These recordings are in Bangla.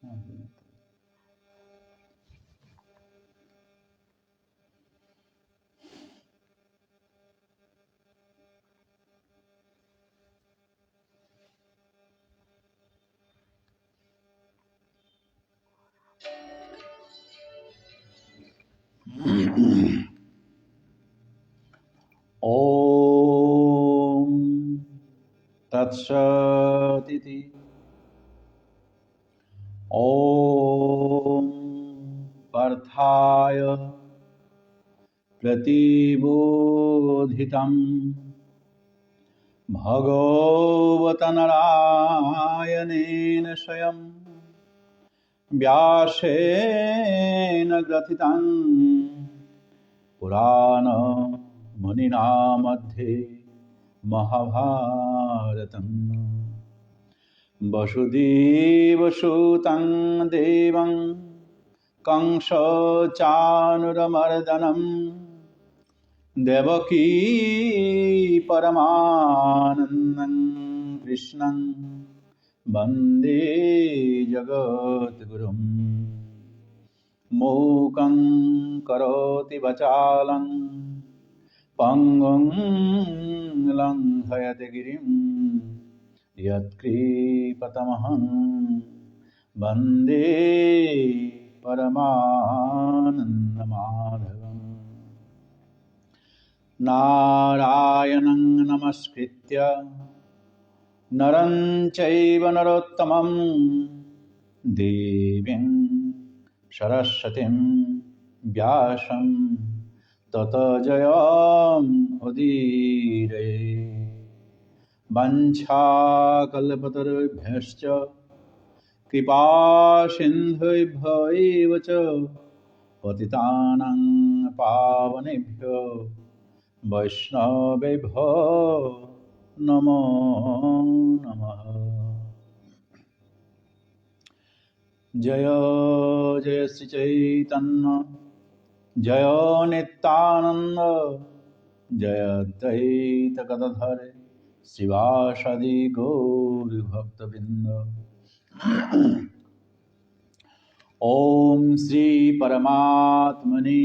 ॐ तत्सदिति। ॐ पार्थाय प्रतिबोधितं भगवता नारायणेन स्वयं व्यासेन ग्रथितं पुराणमुनिना मध्ये महाभारतं। वसुदेवसुतं देवं कंसचाणूरमर्दनं देवकी परमानन्दं कृष्णं वन्दे जगद्गुरुं। मूकं करोति वाचालं पङ्गुं लङ्घयति गिरिं यत्कृपतमहं वन्दे परमानन्दमाधवम्। नारायणं नमस्कृत्य नरं चैव नरोत्तमं देवीं सरस्वतीं व्यासं ततो जयमुदीरये। वञ्चाकल्पतरुभ्यश्च कृपासिन्धुभ्यो एव च पतितानां पावनेभ्यो वैष्णवेभ्यो नमो नमः। जय जय श्री चैतन्य जय नित्यानंद जय अद्वैत गदाधर शिवासादि गौर भक्तवृंद। ओम श्री परमात्मने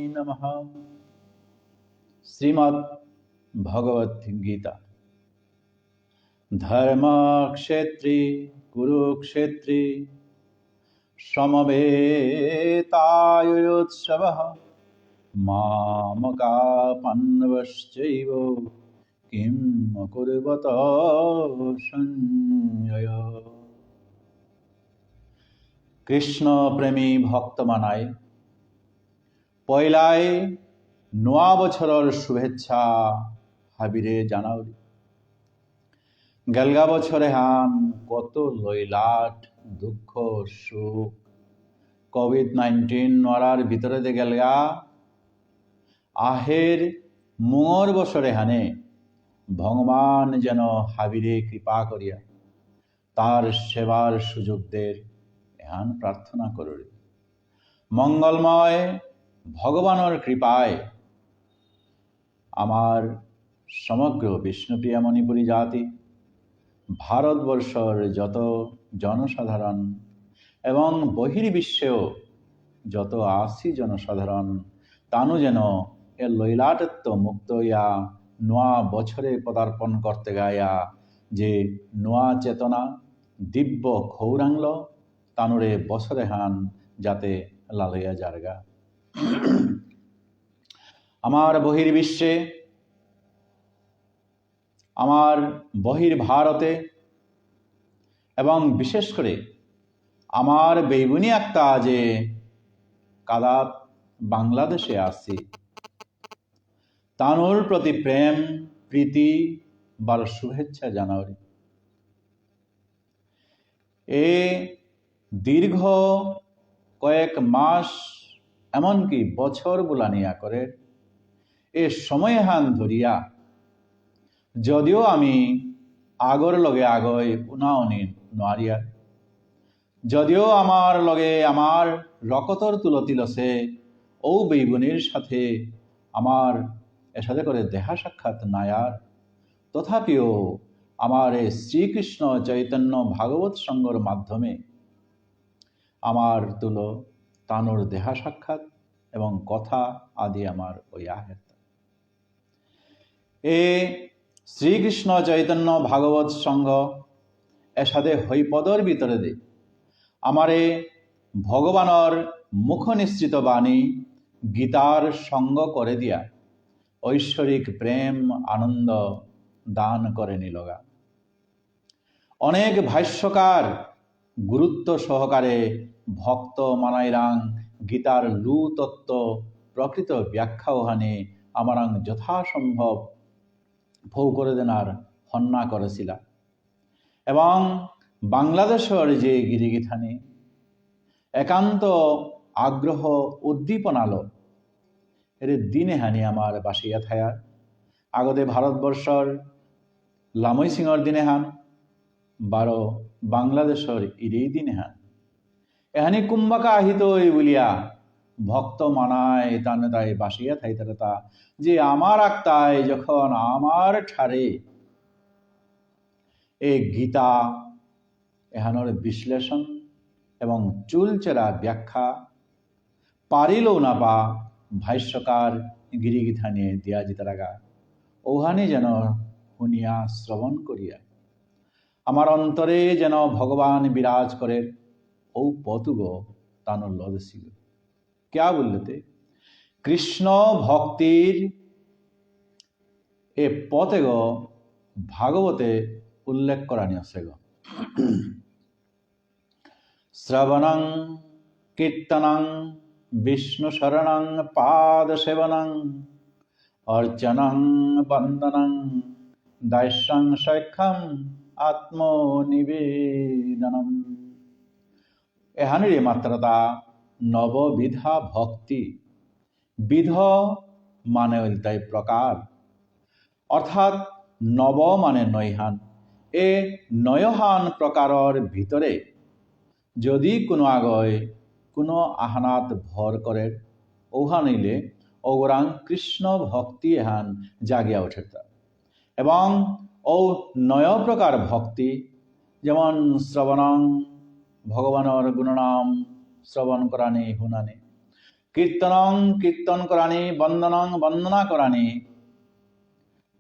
नमः। श्रीमद् भगवद गीता। धर्मक्षेत्रे कुरुक्षेत्रे समवेतायुत्सवः मामका पाण्डवश्चैव किं कुर्वत संजय। কৃষ্ণ প্রেমী ভক্ত মানায় পয়লায় নোয়া বছরের শুভেচ্ছা হাবিরে জানাওরি। গেলগা বছরে হান কত লইলাট দুঃখ সুখ কোভিড-19 নরার ভিতরে দে গেলগা আহের মুঙর বছরে হানে ভগবান যেন হাবিরে কৃপা করিয়া তার সেবার সুযোগদের এহান প্রার্থনা করি। মঙ্গলময় ভগবানের কৃপায় আমার সমগ্র বিষ্ণুপ্রিয়া মণিপুরী জাতি ভারতবর্ষের যত জনসাধারণ এবং বহির্বিশ্বেও যত আসি জনসাধারণ তানু যেন এ লইলাটত্ব মুক্ত ইয়া নোয়া বছরে পদার্পণ করতে গায়া যে নোয়া চেতনা দিব্য খৌরাংল তানুরে বছরে হান যাতে লালইয়া জারগা। আমার বহির্বিশ্বে আমার বহির্ভারতে এবং বিশেষ করে আমার বেগুনি একটা যে কাদাত বাংলাদেশে আসি তানুর প্রতি প্রেম প্রীতি বার শুভেচ্ছা জানাওরি। এ দীর্ঘ কয়েক মাস এমনকি বছর বুলানিয়া করে এ সময় হান ধরিয়া যদিও আমি আগর লগে আগয় উনাওনি নোৱাৰিয়া, যদিও আমার লগে আমার রকতর তুলতিল আছে ও বেইবনির সাথে আমার এর সাথে করে দেখা সাক্ষাৎ নায়ার, তথাপিও আমার শ্রীকৃষ্ণ চৈতন্য ভাগবত সঙ্গর মাধ্যমে আমার তুলো তানুর দেহা সাক্ষাৎ এবং কথা আদি আমার ওই আহের। এ শ্রীকৃষ্ণ চৈতন্য ভাগবত সংঘ এসাদে হৈপদর ভিতরে দে আমারে ভগবানর মুখ নিশ্চিত বাণী গীতার সঙ্গ করে দিয়া ঐশ্বরিক প্রেম আনন্দ দান করে নিলগা। অনেক ভাষ্যকার গুরুত্ব সহকারে ভক্ত মানাইরাং গীতার লু তত্ত্ব প্রকৃত ব্যাখ্যা ওহানে আমারাং যথাসম্ভব ভৌ করে দেনার হন্যা করেছিলা এবং বাংলাদেশের যে গিরিগিথানে একান্ত আগ্রহ উদ্দীপনালো এর দিনে হানি আমার বাসিয়া থায়ার আগতে ভারতবর্ষর লামই সিংহর দিনে হান বারো বাংলাদেশের ইরেই দিনে হান এহানি কুম্বাকা আহিত এই বলিয়া ভক্ত মানায় তানে তাই বাসিয়া থাইতে তা যে আমার আত্মায় যখন আমার ঠারে এই গীতা এহানোর বিশ্লেষণ এবং চুলচেরা ব্যাখ্যা পারিলেও না পা ভাষ্যকার গিরিগীতা নিয়ে দিয়া জিতারাগা ওহানি যেন শুনিয়া শ্রবণ করিয়া আমার অন্তরে যেন ভগবান বিরাজ করে ও পতুগ তানোর লদসিগ क्या বললেতে কৃষ্ণ ভক্তির এ পথে গ ভাগবতে উল্লেখ করানি আছে গ শ্রবণং কীর্তনং বিষ্ণু শরণং পাদ সেবনং অর্চনং বন্দনং দাস্যং সৈক্ষম আত্মনিবেদনম এহানিরে মাত্রতা নববিধা ভক্তি বিধ মানে তাই প্রকার অর্থাৎ নব মানে নৈহান এ নয়হান প্রকারর ভিতরে যদি কোনো আগয় কোনো আহানাত ভর করে ওহা নিলে ওরাং কৃষ্ণ ভক্তি এহান জাগিয়া ওঠে এবং ও নয় প্রকার ভক্তি যেমন শ্রবণং ভগবানের গুণনাম শ্রবণ করানি হুনানি কীর্তনং কীর্তন করানি বন্দনং বন্দনা করানি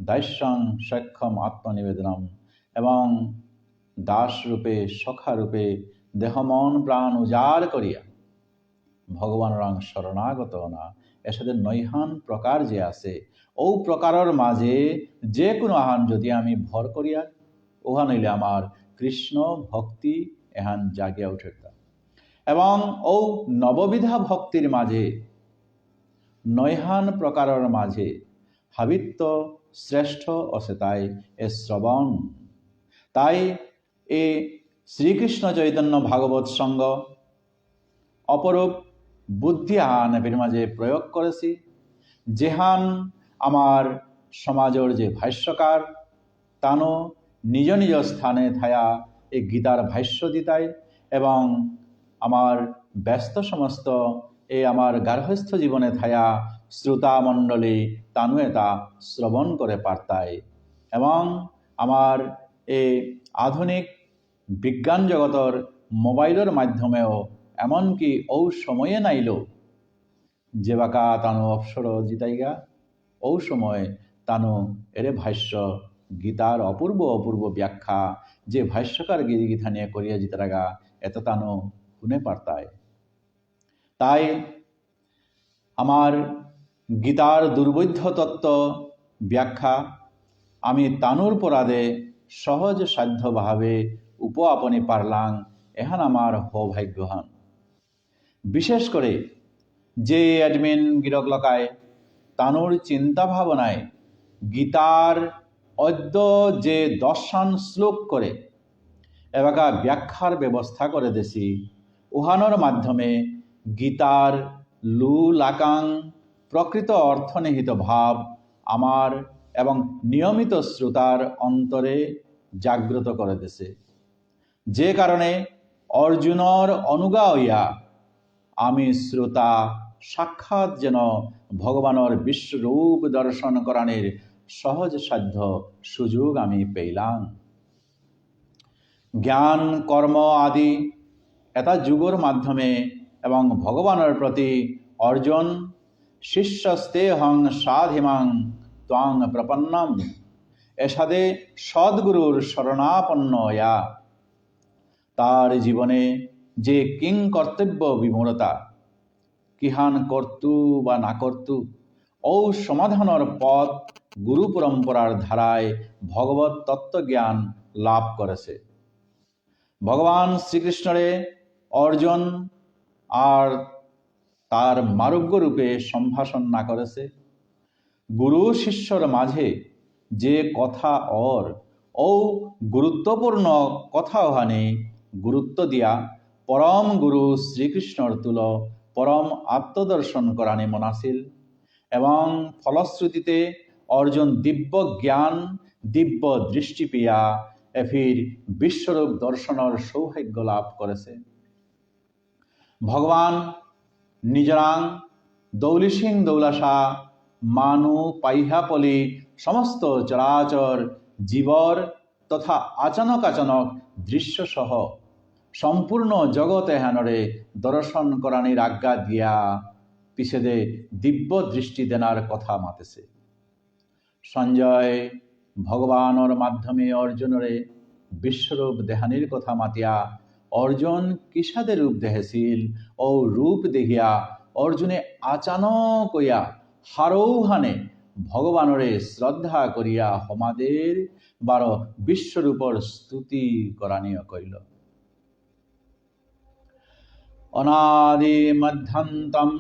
দাস্যং সক্ষম আত্মনিবেদনম এবং দাস রূপে সখা রূপে দেহ মন প্রাণ উজাড় করিয়া ভগবান রং শরণাগত না এসাথে নৈহান প্রকার যে আছে ও প্রকারের মাঝে যে কোনো আহান যদি আমি ভর করিয়া উহা নইলে আমার কৃষ্ণ ভক্তি এহান জাগিয়া উঠে এবং ও নববিধা ভক্তির মাঝে নৈহান প্রকারের মাঝে হাবিত্য শ্রেষ্ঠ আছে তাই এ শ্রবণ তাই এ শ্রীকৃষ্ণ চৈতন্য ভাগবত সঙ্গ অপরূপ বুদ্ধি আহান এর মাঝে প্রয়োগ করেছি যেহান আমার সমাজের যে ভাষ্যকার তানো নিজ নিজ স্থানে থায়া এই গীতার ভাষ্য দিতাই এবং আমার ব্যস্ত সমস্ত এই আমার গার্হস্থ্য জীবনে থায়া শ্রোতা মণ্ডলী তানুয়ে তা শ্রবণ করে পারতাই এবং আমার এই আধুনিক বিজ্ঞান জগতর মোবাইলের মাধ্যমেও এমনকি ও সময়ে নাইল যে বাকা তানু অবসর জিতাইগা ও সময় তানু এরে ভাষ্য গীতার অপূর্ব অপূর্ব ব্যাখ্যা যে ভাষ্যকার গিরিগীতা নিয়ে করিয়া জিতারাগা এত তানু শুনে পারতায় তাই আমার গীতার দুর্বোধ্য তত্ত্ব ব্যাখ্যা আমি তানুর পরাদে সহজ সাধ্যভাবে উপআপনি পারলাং এহান আমার সৌভাগ্যহান বিশেষ করে যে অ্যাডমিন গিরক লকায় তানুর চিন্তা ভাবনায় গীতার অদ্য যে দর্শন শ্লোক করে এবাকা ব্যাখ্যার ব্যবস্থা করে দেছি উহানোর মাধ্যমে গীতার লু লাকাং প্রকৃত অর্থনিহিত ভাব আমার এবং নিয়মিত শ্রোতার অন্তরে জাগ্রত করে দেছে যে কারণে অর্জুনর অনুগা হইয়া আমি শ্রোতা সাক্ষাৎ যেন ভগবানের বিশ্বরূপ দর্শন করানোর সহজ সাধ্য সুযোগ আমি পেলাম জ্ঞান কর্ম আদি এটা যুগৰ মাধ্যমে এবং ভগবানের প্রতি অর্জন শিষ্যস্তেহং সাধিমাং ত্বাং প্রপন্নম এসাদে সদ্গুরুর শরণাপন্নয়া। তার জীবনে যে কিং কর্তব্য বিমূঢ়তা কিহান কর্তু বা না কর্তু ও সমাধানের পথ গুরু পরম্পরার ধারায় ভগবত তত্ত্বজ্ঞান লাভ করেছে। ভগবান শ্রীকৃষ্ণরে অর্জন আর তার মার্গ রূপে সম্ভাষণ না করেছে। গুরু শিষ্যর মাঝে যে কথা ও গুরুত্বপূর্ণ কথা ওহানে গুরুত্ব দিয়া পরম গুরু শ্রীকৃষ্ণর তুল পরম আত্মদর্শন করানি মনাছিল এবং ফলশ্রুতিতে অর্জন দিব্য জ্ঞান দিব্য দৃষ্টি পেয়া এফির বিশ্বরূপ দর্শনের সৌভাগ্য লাভ করেছে। ভগবান নিজরাং দৌলি সিং দৌলাসা মানু পাইহাপলি সমস্ত চরাচর জীবর তথা আচানক আচানক দৃশ্য সহ সম্পূর্ণ জগৎ এহানরে দর্শন করানির আজ্ঞা দিয়া পিছেদে দিব্য দৃষ্টি দেনার কথা মাতেছে। সঞ্জয় ভগবানের মাধ্যমে অর্জুনরে বিশ্বরূপ দেহানির কথা মাতিয়া অর্জুন কিসাদে রূপ দেহেছিল ও রূপ দেখিয়া অর্জুনে আচানক হইয়া হারৌহানে ভগবানরে শ্রদ্ধা করিয়া হমাদের বারো বিশ্বরূপর স্তুতি করানিও কইল। অনাদি মধ্যন্তম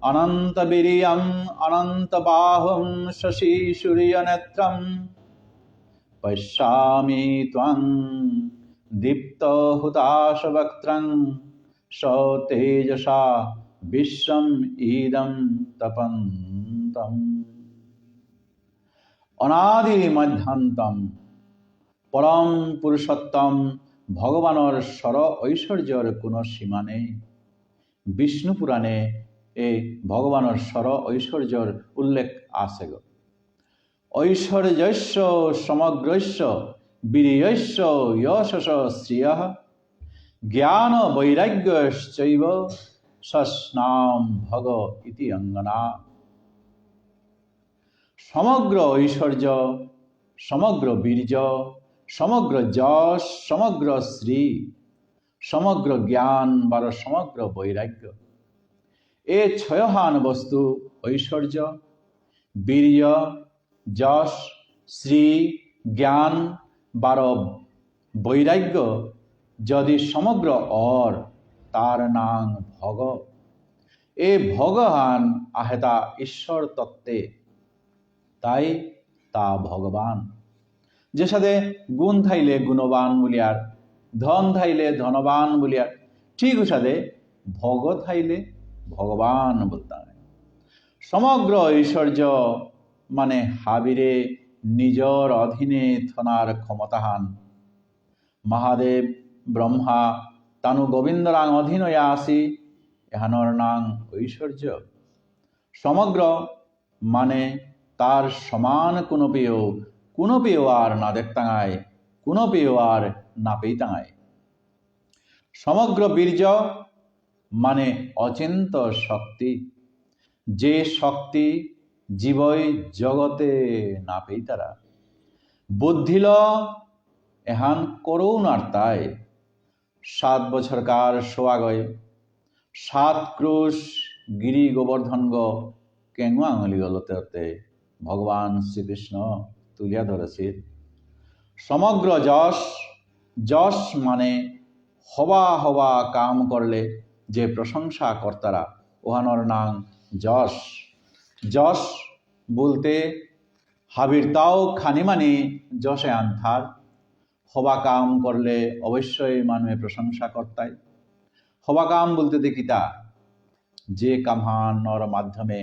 অনন্ত বীর্যম অনন্ত বাহুম শশী সূর্য নেত্রম পশ্যামি ত্বং দীপ্ত হুতাশবক্ত্রং সতেজসা বিশ্বম ইদম তপন্তম। অনাদি মধ্যান্তম পরম পুরুষোত্তম ভগবানের স্বর ঐশ্বর্যর কোনো সীমা নেই। বিষ্ণু পুরাণে এই ভগবানের স্বর ঐশ্বর্যর উল্লেখ আছে। ঐশ্বর্যস্য সমগ্রস্য বীর্যস্য যশস্য শ্রিয়ঃ জ্ঞান বৈরাগ্যশ্চৈব সস্নাম ভগ ইতি অঙ্গনা। সমগ্র ঐশ্বর্য সমগ্র বীর্য সমগ্র যশ সমগ্র শ্রী সমগ্র জ্ঞান বারো সমগ্র বৈরাগ্য এ ছয়হান বস্তু ঐশ্বর্য বীর্য যশ শ্রী জ্ঞান বারো বৈরাগ্য যদি সমগ্র তার নাম ভগ। এ ভগবান আহেতা ঈশ্বর তত্ত্বে, তাই তা ভগবান। যে সাথে গুণ থাইলে গুণবান বলিয়ার ধন থাইলে ধনবান বলিয়ার ঠিক সাথে ভগ থাইলে ভগবান বলতাম। সমগ্র ঐশ্বর্য মানে হাবিরে নিজর অধীনে থনার ক্ষমতাহান মহাদেব ব্রহ্মা তানু গোবিন্দরাং অধীন হইয়া আসি এহানোর নাং ঐশ্বর্য। সমগ্র মানে তার সমান কোনো পেয়েও আর না দেখতাঙায় কোনো পেয়েও আর না পেইতাঙায়। সমগ্র বীর্য মানে অচিন্ত শক্তি, যে শক্তি জীবই জগতে না পেইতারা। বুদ্ধিল এহান করুণার তাই 7 বছরকার সোয়াগয় 7 ক্রুশ গিরি গোবর্ধন কেঙ্গু আঙুলি গলতে ভগবান শ্রীকৃষ্ণ তুলিয়া ধরেছিল। সমগ্র যশ মানে হওয়া কাম করলে যে প্রশংসা কর্তারা ওহানোর নাম যশ বলতে হাবির তাও খানিমানি যশে আনথার হবা কাম করলে অবশ্যই মানুষে প্রশংসা কর্তায়। হবা কাম বলতে দেখিতা যে কামানোর মাধ্যমে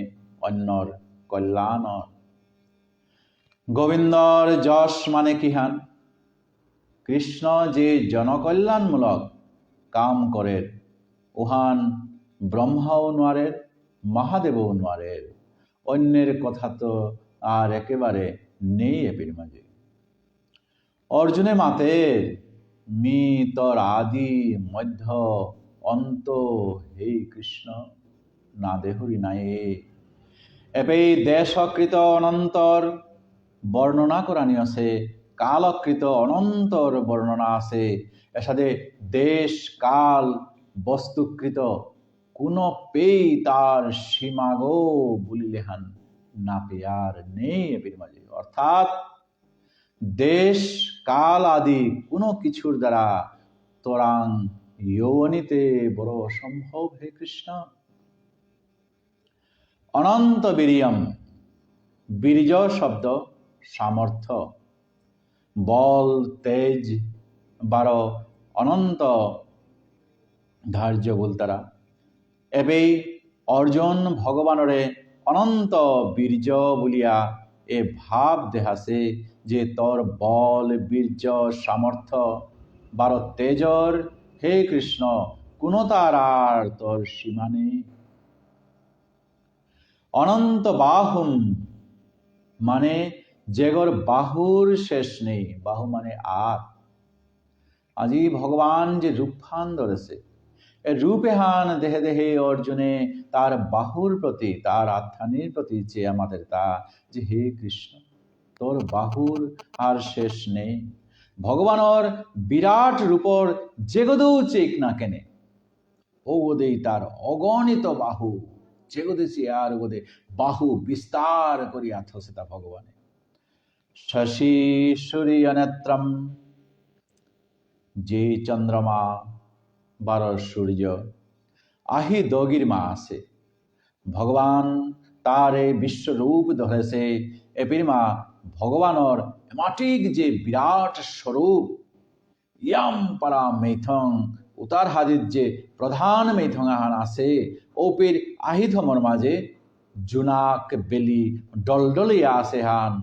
অন্যর কল্যাণ। গোবিন্দর যশ মানে কিহান কৃষ্ণ যে জনকল্যাণমূলক কাম করে ওহান ব্রহ্মাও নোয়ারের মহাদেবও নোয়ারের। অন্যের কথা তো আর একেবারে নেই এপির মাঝে। অর্জুনে মাতের মি তর আদি মধ্য অন্ত হে কৃষ্ণ না দেহরি নায়ে। এবে দেশকৃত অনন্তর বর্ণনা করানি আছে, কালকৃত অনন্তর বর্ণনা আছে। এর সাথে দেশ কাল বস্তুকৃত কোনো পেই তার সীমাগো বলিলেহান না পেয়ার নেই এবির মাঝে। অর্থাৎ দেশ কাল আদি কোনো কিছুর দ্বারা তোরাং যৌবনিতে বড় অসম্ভব হে কৃষ্ণ। অনন্ত বীর্যম, বীর্য শব্দ সামর্থ্য, বল তেজ বারো অনন্ত ধার্য বলতারা। এবে অর্জুন ভগবানরে অনন্ত বীর্য বলিয়া এ ভাব দেহাছে যে তোর বল বীর্য সামর্থ্য বারো তেজর হে কৃষ্ণ কোনো তার আর তোর সীমা নেই। অনন্ত বাহুম মানে যেগর বাহুর শেষ নেই, বাহু মানে আর। আজি ভগবান যে রূপহান ধরেছে, এ রূপেহান দেহে দেহে অর্জুনে তার বাহুর প্রতি তার আত্মানির প্রতি যে আমাদের তা যে হে কৃষ্ণ তোর বাহুর আর শেষ নেই। ভগবানর বিরাট রূপর যেগদেও চেক না কেনে ও ওদেই তার অগণিত বাহু যেগদেছি আর ওদে বাহু বিস্তার করিয়া থসে তা ভগবানে। শশী সূর্য নেত্রম যে চন্দ্রমা বারো সূর্য আহি দগির মা আছে। ভগবান তার এই বিশ্বরূপ ধরেছে এপির মা ভগবানর এমাটিক যে বিরাট স্বরূপ ইয়াম পারা মেথং উতার হাদির যে প্রধান মেথং আহান আছে ওপির আহিধমর মাঝে জুনাক বেলি ডলডলিয়া আছে হান।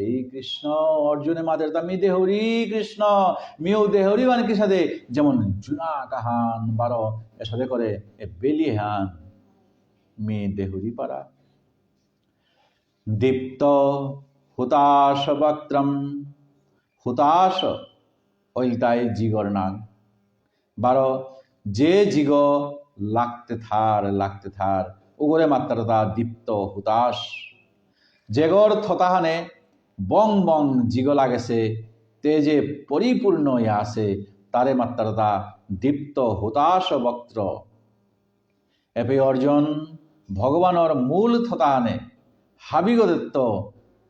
এই কৃষ্ণ অর্জুনে মাদের তা মি দেহরি কৃষ্ণ মিও দেহরি মানে কি সাথে যেমন জুনাক আহান বারো এর সাথে করে এ বেলি হান মি দেহরি পারা। দীপ্ত হুতাশ বক্ত্রম, হুতাশ ওই তাই জিগর নাগ বারো যে জিগ লাগতে থার উগরে মাত্রাটা দীপ্ত হুতাশ যেগর থতাহানে বং বং জিগ লাগেছে তে যে পরিপূর্ণ ইয়া আছে তারে মাত্রাটা দীপ্ত হুতাশ বক্ত্র। এপে অর্জুন ভগবানর মূল থতাহানে হাবিগদত্ত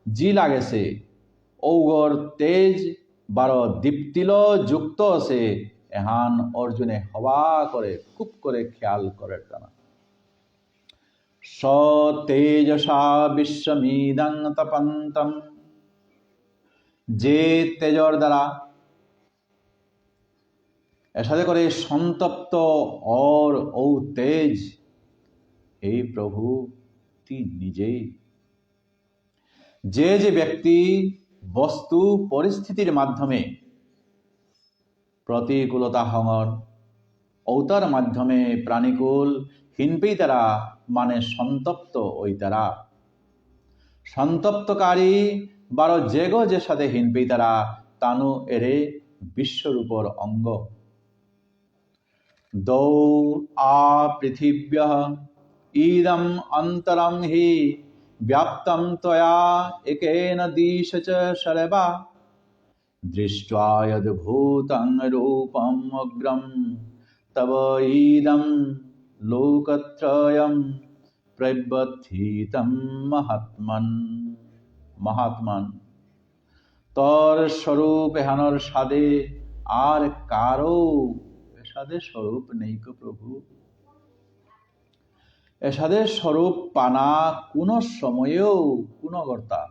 জি লাগেছে ঔগর তেজ বারো দীপ্তিল যুক্ত আছে এহান অর্জুনে হবা করে খুব করে খেয়াল করে টানা। স তেজসা বিশ্বমিদং তপন্তম যে তেজর দ্বারা এর সাথে করে সন্তপ্ত অর ও তেজ হে প্রভু তুই নিজেই। যে যে ব্যক্তি বস্তু পরিস্থিতির মাধ্যমে প্রতিকূলতা হঙর ঔতার মাধ্যমে প্রাণীকুল হিনপেই তারা মানে সন্তপ্ত ওই তারা সন্তপ্তকারী বারো যেগ যে সাথে হিনপেই তারা তানু এরে বিশ্বরূপর অঙ্গ। দৌ আ পৃথিব্য ইদম অন্তরং হি ব্যাপ্তম ত্বয়া একেন দিশ চ শরবা দৃष्ट्वा यद्भूतं रूपम् अग्रं तव इदं लोकत्रयं प्रव्यथितं महात्मन्। महात्मन তোর স্বরূপ এহানোর সাদে আর কারো এসাদে স্বরূপ নেই কো প্রভু। এসাদের স্বরূপ পানা কোনো সময়েও কোনো কর্তা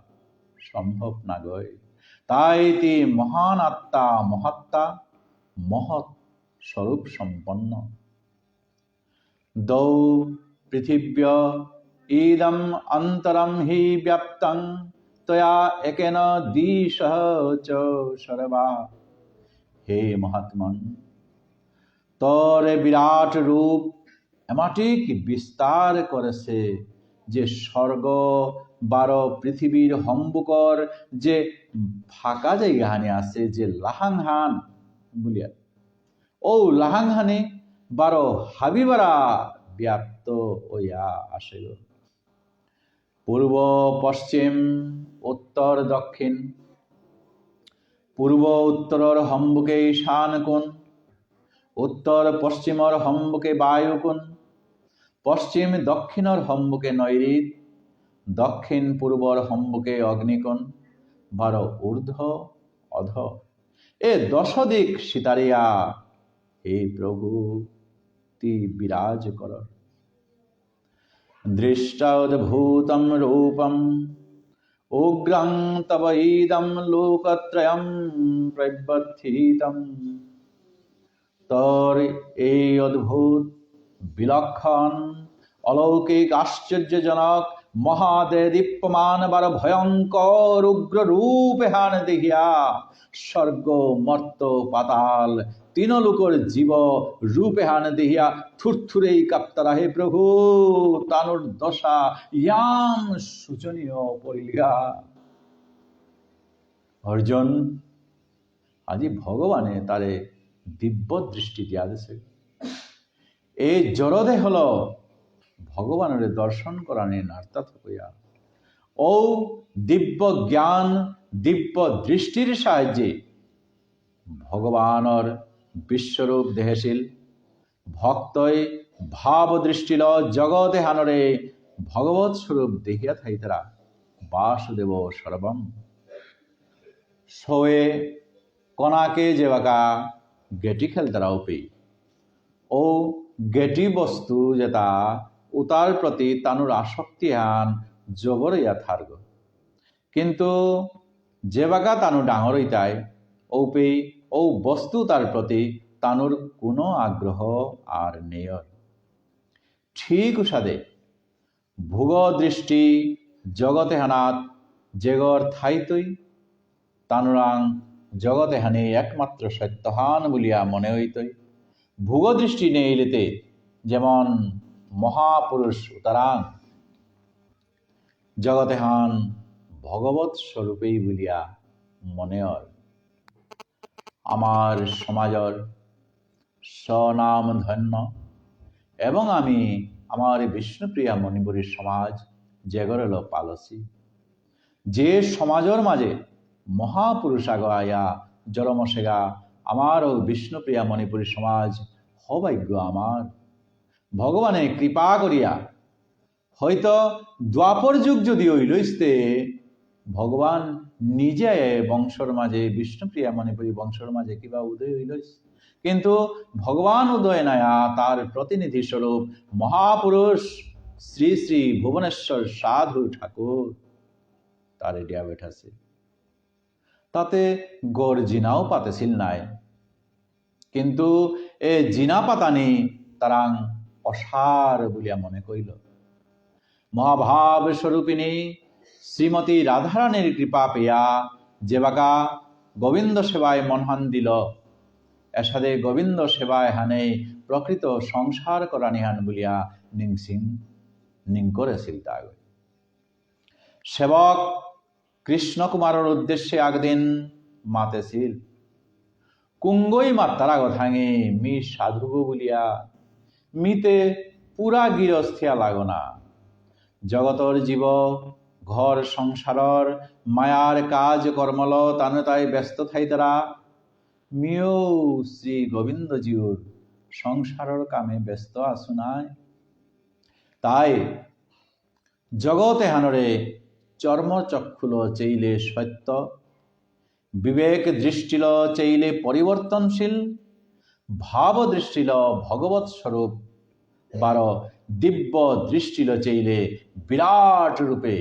সম্ভব না গয়। তাই তি মহান আত্মা মহাত্মা মহৎ স্বরূপ সম্পন্ন। দৌ পৃথিব্য ইদম অন্তরম হি ব্যাপ্তং ত্বয়া একেন দিশঃ চ সর্বা। হে মহাত্মন তোর বিরাট রূপ এমাটিক বিস্তার করেছে যে স্বর্গ বারো পৃথিবীর হম্বুকর যে ফাঁকা জায়গাহানে আছে যে লাহাংহান বুলিয়া ও লাহাংহানে বারো হাবিবারা ব্যাপ্ত ওয়া আসে পূর্ব পশ্চিম উত্তর দক্ষিণ পূর্ব উত্তৰৰ সম্মুখে ঈশান কোণ উত্তৰ পশ্চিমৰ সম্মুখে বায়ু কোণ পশ্চিম দক্ষিণৰ সম্মুখে নৈঋত দক্ষিণ পূৰ্বৰ সম্মুখে অগ্নিকোণ বারো ঊর্ধ্ব অধ এ দশ দিক সীতারিয়া হে প্রভু তি বিরাজ কর দৃষ্টাদ্ভূতম রূপম উগ্রং তব ইদম লোকত্রয়ম প্রবর্তিতম তোর এই অদ্ভুত বিলক্ষণ অলৌকিক আশ্চর্যজনক মহাদেদীপ্যমান বার ভয়ঙ্কর উগ্র রূপ হান দেখিয়া স্বর্গ মর্ত পাতাল তিন লোকর জীব রূপে হান দেখিয়া থুরথুরেই কাপ্তারা হে প্রভু তানুর দশা ইয়াম শোচনীয় পড়িলিয়া অর্জুন আজি ভগবানে তারে দিব্য দৃষ্টি দিয়া দিছে এই জড়দে হল ভগবানের দর্শন করানি নার্তাত হইয়া ও দিব্য জ্ঞান দিব্য দৃষ্টির সাহায্যে ভগবানের বিশ্বরূপ দেহশীল ভক্তই ভাব দৃষ্টিল জগতে হানরে ভগবত স্বরূপ দেখিয়া থাইতারা বাসুদেব সর্বম সোয়ে কণাকে যেবাকা গেটি খেলতারা উপে ও গেটি বস্তু যেটা উতার প্রতি তানুর আসক্তি হান জবরইয়া থার্গ কিন্তু যেবাকা তানু ডাঙর হইতায় ঔপে ও বস্তু তার প্রতি তানুর কোনো আগ্রহ আর নেই ঠিক উসাদে ভোগ দৃষ্টি জগতে হানাত জেগর থাইতই তানুরাং জগতে হানি একমাত্র সত্যহান বলিয়া মনে হইতই ভোগ দৃষ্টি নেইলেতে যেমন মহাপুরুষ উতারাং জগতে হান ভগবত স্বরূপেই বলিয়া মনে হয় আমার সমাজর স্বনাম ধন্য এবং আমি আমার বিষ্ণুপ্রিয়া মণিপুরীর সমাজ জেগরল পালসি যে সমাজর মাঝে মহাপুরুষ আগ আয়া জরমসেগা আমার ও বিষ্ণুপ্রিয়া মণিপুরী সমাজ সৌভাগ্য আমার ভগবানে কৃপা করিয়া হয়তো দ্বাপর যুগ যদি হইলইস্তে ভগবান নিজে বংশর মাঝে বিষ্ণুপ্রিয়া মণিপুরী বংশর মাঝে কিবা উদয় হইলইস কিন্তু ভগবান উদয় নায়া তার প্রতিনিধি স্বরূপ মহাপুরুষ শ্রী শ্রী ভুবনেশ্বর সাধু ঠাকুর তার এডিয়া বেঠাছে তাতে গড় জিনাও পাতেছিল নাই কিন্তু এ জিনা পাতানি তারাং অসার বলিয়া মনে কইল মহাভাব স্বরূপিণী শ্রীমতী রাধারানীর কৃপা পেয়া যেবাকা গোবিন্দ সেবায় মনহান দিল এসাদে গোবিন্দ সেবায় হানে প্রকৃত সংসার করানিহান বলিয়া নিং করেছিল তাগ সেবক কৃষ্ণ কুমারের উদ্দেশ্যে একদিন মাতেছিল কুঙ্গই মাত্তারা গথাঙে মি সাধুগো বলিয়া মিতে পুরা গিরস্থিয়া লাগনা জগতর জীব ঘর সংসারর মায়ার কাজ কর্মল তানে তাই ব্যস্ত থাই তারা মিও শ্রী গোবিন্দজিউর সংসারর কামে ব্যস্ত আসু নাই তাই জগতে হানরে চর্মচক্ষুল চেইলে সত্য বিবেক দৃষ্টিল চেইলে পরিবর্তনশীল ভাব দৃষ্টিল ভগবত স্বরূপ বার দিব্য দৃষ্টিল চেইলে বিরাট রূপে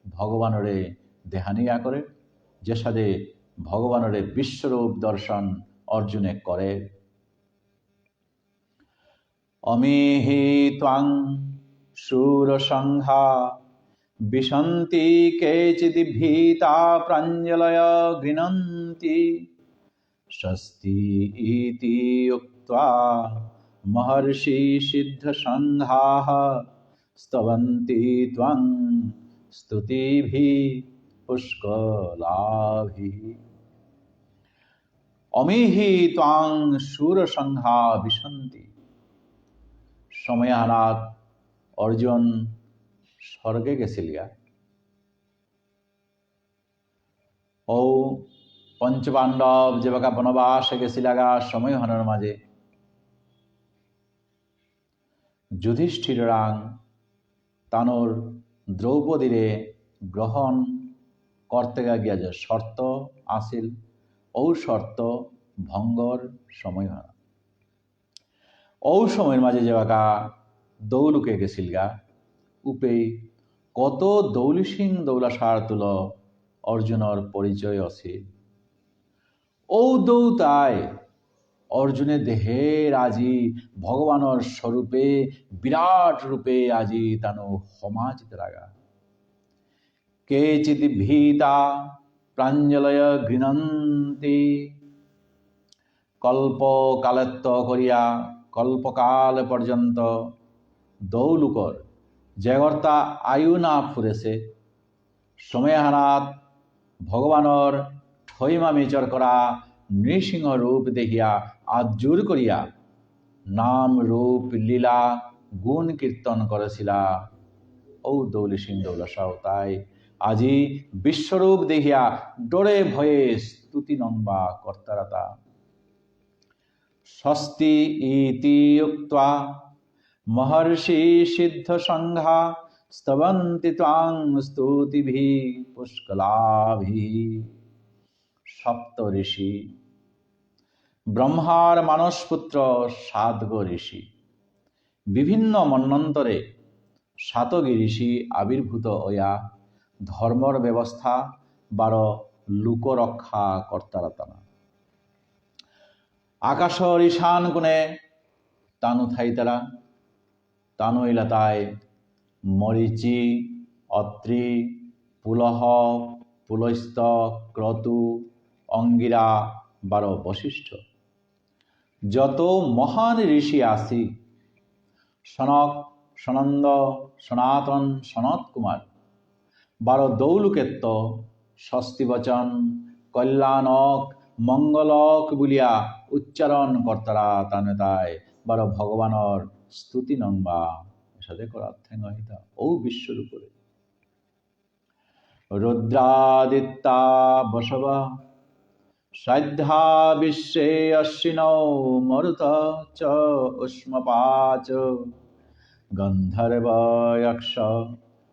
ভগবানরে দেহানিয়া করে যে সাদে ভগবানরে বিশ্বরূপ দর্শন অর্জুনে করে অমিহি ত্বাং শূর সংঘা বিশন্তি কেচিদি ভীতা প্রাঞ্জলয় গৃণন্তি স্বস্তি ইতি উক্ত্বা মহর্ষি সিদ্ধ সংঘাঃ স্তবন্তি ত্বং স্তুতিভি পুষ্কলাভি অমিহি ত্বাং সুর সংঘা বিশন্তি। সময়ানাত অর্জুন স্বর্গে গেছিলিয়া। ও পঞ্চপাণ্ডব যেবাকা বনবাসে গেছিলাগা সময়হানের মাঝে যুধিষ্ঠিরাং তানোর দ্রৌপদীরে গ্রহণ করতে গিয়া যে শর্ত আসিল ও শর্ত ভঙ্গর সময়হানা। ও সময়ের মাঝে যেবাকা দৌলুকে গেছিলগা উপেই কত দৌলি সিং দৌলাসার তুল অর্জুনের পরিচয় আছে। ও দৌতায় অর্জুনের দেহের আজি ভগবানের স্বরূপে বিরাট রূপে আজি তানো সমাজিত রাগা। কেচিৎ ভীতা প্রাঞ্জলয় গৃণন্তি। কল্পকালত্ব করিয়া কল্পকাল পর্যন্ত দৌলুকর জেগর্তা আয়ু না ফুরেছে সময়াহারাত ভগবানের ঠৈমা মিচর করা নৃসিংহ রূপ দেখিয়া আজুর করিয়া নাম রূপ লীলা গুণ কীর্তন করেছিলা। ও দৌলি সিং দৌলাসাও তাই আজি বিশ্বরূপ দেখিয়া ডরে ভয়ে স্তুতি নম্বা কর্তারাতা। স্বস্তি ইতি উক্ত্বা মহর্ষি সিদ্ধ সংঘা স্তবন্তি ত্বাং স্তুতিভিঃ পুষ্কলাভিঃ। সপ্ত ঋষি ব্রহ্মার মানসপুত্র সাতগ ঋষি বিভিন্ন মন্বন্তরে সাতগী ঋষি আবির্ভূত হইয়া ধর্মর ব্যবস্থা বার লোকরক্ষা কর্তারাতানা। আকাশর ঈশান কোণে তানু থাইতারা তানু ইলাতায় মরিচি অত্রি পুলহ পুলস্ত ক্রতু অঙ্গিরা বার বশিষ্ঠ যত মহান ঋষি আসি সনক সনন্দ সনাতন সনত কুমার বার দৌলুকেত্ত স্বস্তিবচন কল্যাণক মঙ্গলক বলিয়া উচ্চারণ কর্তারা তানেতায় বার ভগবানর স্তুতি নম্বা সাথে করার ঠেঙ্গিতা ও বিশ্বর উপরে রুদ্রাদিত্যা বসব শ্রদ্ধা বিশ্বে অশ্বিনৌ মরুত চ উষ্মপাচ গন্ধর্ব যক্ষ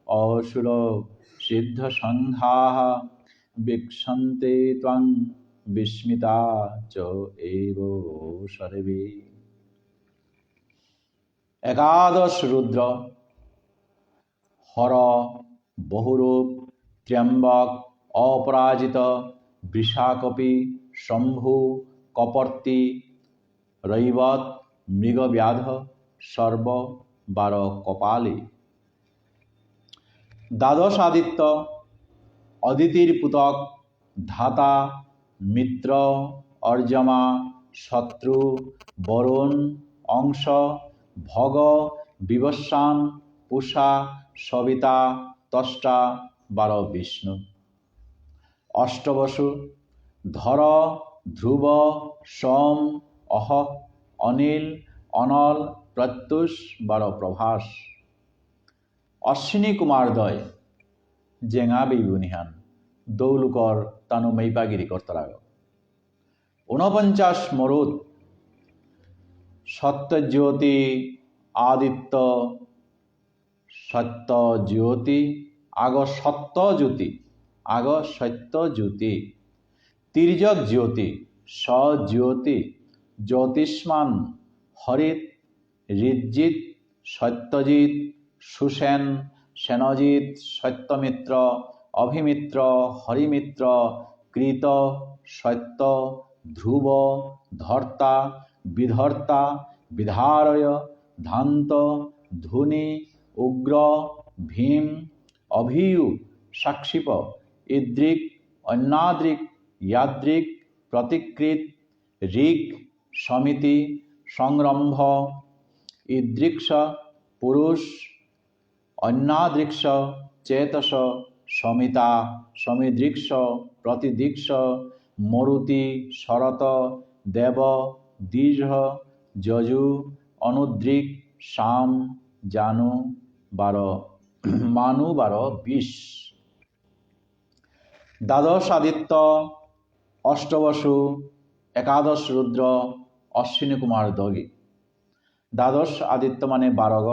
অসুর সিদ্ধ সংঘাঃ বিক্ষন্তে ত্বং বিস্মিতা চ এব সর্বে। একাদশ রুদ্র হর বহুরূপ ত্র্যম্বক অপরাজিত বৃষাকপি শম্ভু কপর্তি রৈবত মৃগব্যাধ সর্ব বার কপালী। দ্বাদশ আদিত্য অদিতির পুতক ধাতা মিত্র অর্জমা শত্রু বরুণ অংশ ভগ বিবস্বান পূষা সবিতা ত্বষ্টা বার বিষ্ণু। অষ্টবসু ধর ধ্রুব সোম অহ অনিল অনল প্রত্যুষ বার প্রভাস। অশ্বিনী কুমারদ্বয় জেঙা বৈবুনিহান দৌলুকর তানু মেইপাগিরি কর্তরাগ। 49 মরুদ সত্যজ্যোতি আদিত্য সত্যজ্যোতি আগ সত্যজ্যোতি আগ সত্যজ্যোতি তির্যক জ্যোতি সজ্যোতি জ্যোতিষ্মান হরিত ঋজ্জিৎ সত্যজিৎ সুসেন সেনজিৎ সত্যমিত্র অভিমিত্র হরিমিত্র কৃত সত্য ধ্রুব ধর্তা বিধর্তা বিধারয় ধান্ত ধুনি উগ্র ভীম অভিয়ু সাক্ষিপ ইদ্রিক অন্যাদ্রিক ইয়াদ্রিক প্রতিকৃত ঋক সমিতি সংরম্ভ ইদৃক্ষ পুরুষ অন্যাদৃক্ষ চেতস সমিতা সমিদৃক্ষ প্রতিদৃক্ষ মরুতি শরত দেব দ্বিজ যজু অনুদ্রিক শাম জানু 12 মানু 12 20 দ্বাদশ আদিত্য অষ্টবসু একাদশ রুদ্র অশ্বিনী কুমার দগি। দ্বাদশ আদিত্য মানে 12 গ,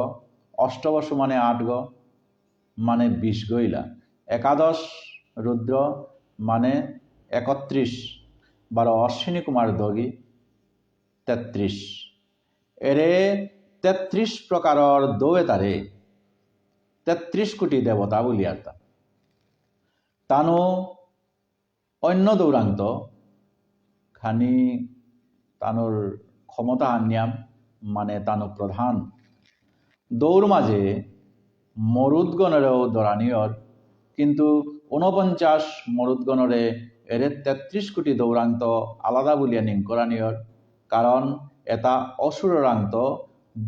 অষ্টবসু মানে 8 গ মানে 20 গইলা, একাদশ রুদ্র মানে 31, 12 অশ্বিনী কুমার দগি 33। এরে 33 প্রকারর দৌয়ে তারে 33 কোটি দেবতা বলিয়ার্তা। তানো অন্য দৌরান্ত খানি তানোর ক্ষমতা আনিয়াম মানে তানো প্রধান দৌড় মাঝে মরুদগণেরও দরানিয়র, কিন্তু 49 মরুদগণরে এরে 33 কোটি দৌরান্ত আলাদা বলিয়া নিঙ্করানিয়র, কারণ এটা অসুরান্ত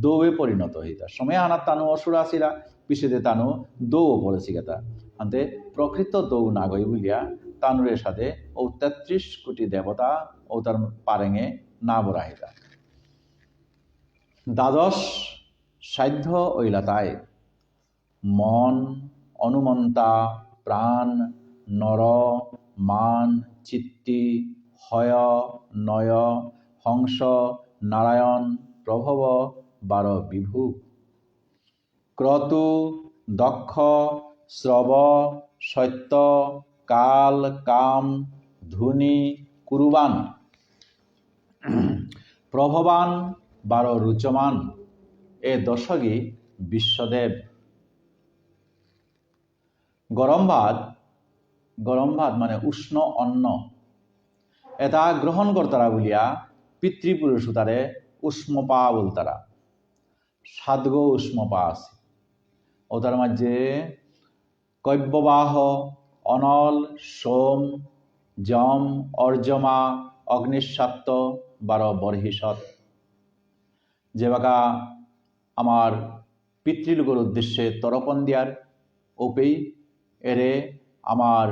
দৌয়ে পরিণত হইতা। সময় আনার তানু অসুর আসিরা পিছিয়ে তানু দৌ পড়েছি গেতা, আনতে প্রকৃত দৌ নাগই বলিয়া তানুরের সাথে ও 33 কোটি দেবতা ও তার পারেঙে না বরাহিতা। দ্বাদশ সাধ্য ঐলাতায় মন অনুমন্তা প্রাণ নর মান চিত্তি হয় নয় হংস নারায়ণ প্রভব 12 বিভু ক্রতু দক্ষ শ্রব সত্য কাল কাম ধুনি কুরুবান প্রভবান 12 রুচমান এ দশগী বিশ্বদেব। গরম ভাত মানে উষ্ণ অন্ন, এটা গ্রহণ করতারা বলিয়া পিতৃপুরুষ তারে উষ্মপা বলতারা। 7 গো উষ্মপা আছে, ওটার মাঝে কৈব্যবাহ অনল সোম যম অর্জমা অগ্নিস্বাত্ত 12 বর্হিষৎ। যে বাকা আমার পিতৃলোকের উদ্দেশ্যে তরপন দিয়ার ওপেই এরে আমার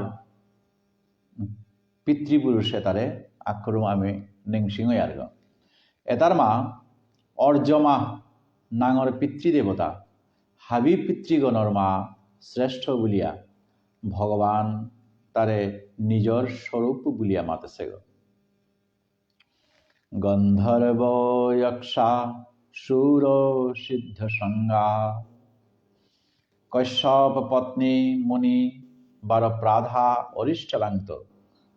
পিতৃপুরুষে তারে আক্রম আমি নিংসিং আর্গ। এটার মা অর্জমা নাঙর পিতৃদেবতা হাবি পিতৃগণর মা শ্রেষ্ঠ বলিয়া ভগবান তারে নিজর স্বরূপ বলিয়া মাতেছে গ। গন্ধর্ব যক্ষা সুর সিদ্ধ সংজ্ঞা কশ্যপ পত্নী মুনি 12 প্রাধা অরিষ্টলাঙ্ক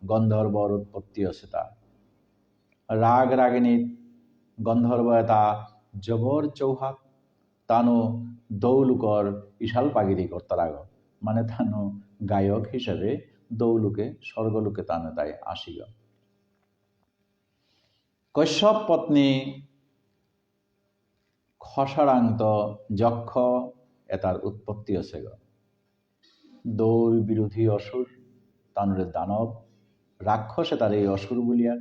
গন্ধর্বর উৎপত্তি আছে তা। রাগ রাগিনী গন্ধর্ব এটা জবর চৌহাত তানো দৌলুকর ইশাল পাগিরি কর্তারাগ, মানে তানো গায়ক হিসেবে দৌলুকে স্বর্গলোকে তানো তাই আসিল। কশ্যপ পত্নী খসারান্ত যক্ষ এটার উৎপত্তি আছে গ। দৌল বিরোধী অসুর তানুরে দানব রাক্ষস তার এই অসুর বলিয়া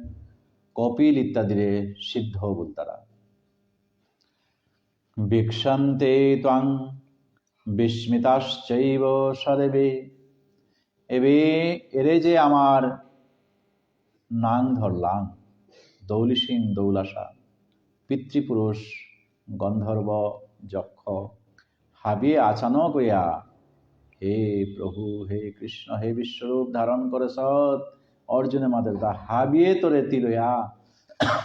কপিল ইত্যাদিরে সিদ্ধ বলতারা। বিক্ষান্তে ত্বাং বিস্মিতাশ্চৈব সদেবে এবে এরে যে আমার নাং ধরলাম দৌলি সিং দৌলাসা পিতৃপুরুষ গন্ধর্ব যক্ষ হাবিয়ে আচানক হইয়া হে প্রভু হে কৃষ্ণ হে বিশ্বরূপ ধারণ করে সৎ অর্জুনে মাদের তা হাবিয়ে তোরে তিলয়া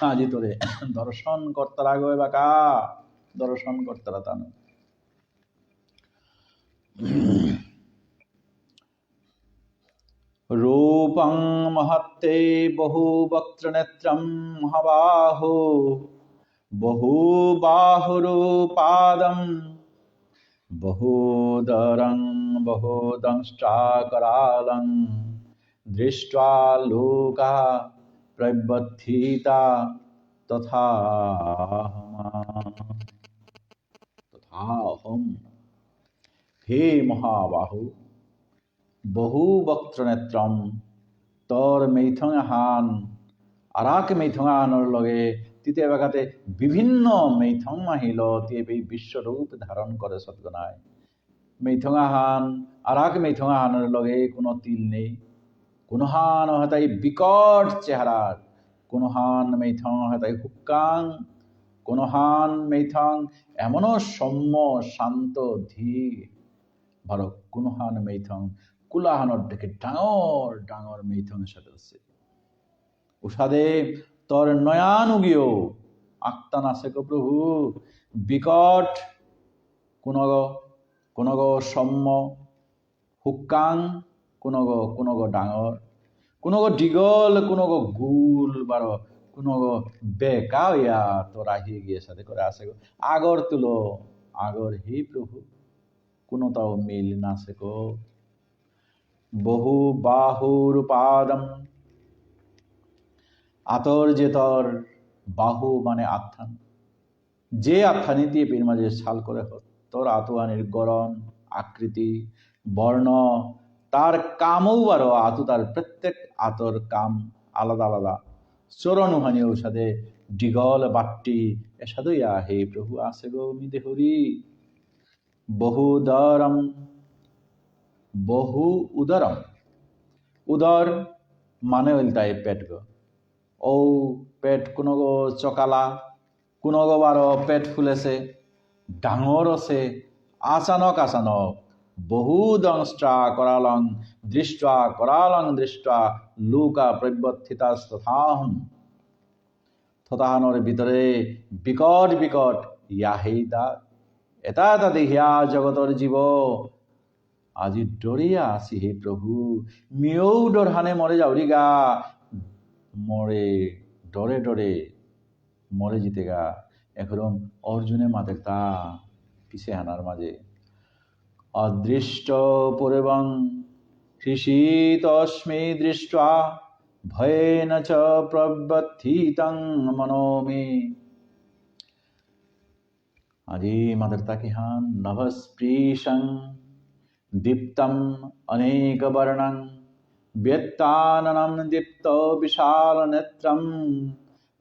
আজি তোরে দর্শন কর্তারা গো বাকা দর্শন কর্তারা তানো। রূপং মহত্তে বহু বক্ত্র নেত্রম মহাবাহু বহুবাহুরূপাদম বহুদরং বহুদংষ্টাকরালং দৃष्ट्वा লোকা প্রবদ্ধিতা তথাহম। হে মহাবাহু বহু বক্ত্র নেত্রম তোর মেইথঙাহান আরাক মেইথঙাহানৰ লগে তৃতীয় বাগাতে বিভিন্ন মেইথং মাহিল তে বিশ্বরূপ ধারণ করে সৎগনায়। মেইথঙাহান আরাক মেইথঙাহানের লগে কোনো তিল নেই, কোনহান হতাই বিকট চেহারার, কোনহান মেইথং হতাই হুক্কাং, কোনহান মেইথং এমনও সৌম্য শান্ত ধীর ভালো, কোনহান মেইথং কুলাহানৰ দেখে ডাঙৰ ডাঙৰ মেইথং সাথে আছে উষাদে তোর নয়ানুগীয় আক্তান আছে গো প্রভু, বিকট কোনগ কোনগ সৌম্য হুক্কাং কোনগ ডাঙৰ, কোনগ দীঘল কোনগ গোল বাৰ, কোনগ বেকা ইয়া তোর আহি গিয়ে সাথে করে আছে গো আগর তুলো আগর হে প্রভু, কোনোটাও মিল না আছে গো। বহু বাহুর পাদম, আতর যে তোর বাহু মানে আত্থান, যে আত্থানিতে এর মাঝে ছাল করে তোর আতুয়ানির গরম আকৃতি বর্ণ তার কামও বারো আতু তার প্রত্যেক আতর কাম আলাদা আলাদা, চরণুহানি ঔষধে দীঘল বাট্টি এসাদু ইয়া হে প্রভু আছে গো মি দেহরি। বহু উদরম, বহু উদরম, উদর মানে হইল তাই পেট গো, ও পেট কোনগো চকালা, কোনগো বারো পেট ফুলেছে ডাঙর আছে আচানক আচানক, বহু দংষ্টা করালং দৃষ্টা লুকা প্রব্যথিতাস্তথাহম, থতাহানৰ ভিতরে বিকট বিকট ইয়াহেই দাঁত, এটা এটা দেখিয়া জগতৰ জীৱ আজি ডরিয়া আছি হে প্রভু, মিও ডরহানে মরে যাওরি গা, মরে ডরে ডরে মরে জিতে গা একরম অর্জুনে মাতের তা পিছে হানার মাঝে। অদৃষ্ট পূর্বং হৃষিতস্মি দৃষ্টা ভয়েন চ প্রবথিতং মনো মে, আজি মাদের তাকি হান নভস্পৃশং দীপ্তম অনেক বর্ণং ব্যত্তাননম দীপ্ত বিশাল নেত্রম,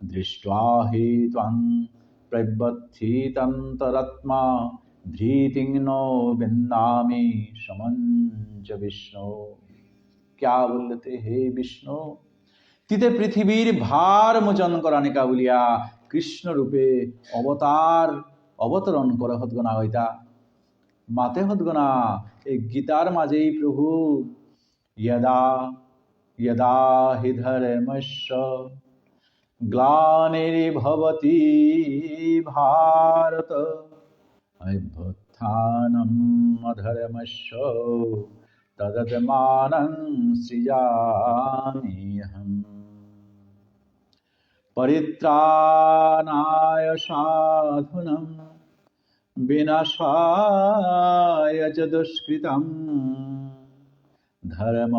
দৃष्ट्वा हि त्वं प्रबथितन्तरात्मा धृतिं नो विन्दामि समञ्च विष्णु। क्या बोलते हे विष्णु, তিতে পৃথিবীর ভার মোচন করানিকা বলিয়া কৃষ্ণ রূপে অবতরণ করে হতগনা হইতা মাতে হতগনা এই গীতার মাঝেই প্রভু यदा यदा हि धर्मस्य ग्लानिर्भवति भारत अभ्युत्थानम् अधर्मस्य तदात्मानं सृजाम्यहम्, परित्राणाय साधूनां विनाशाय च दुष्कृतम्, धर्म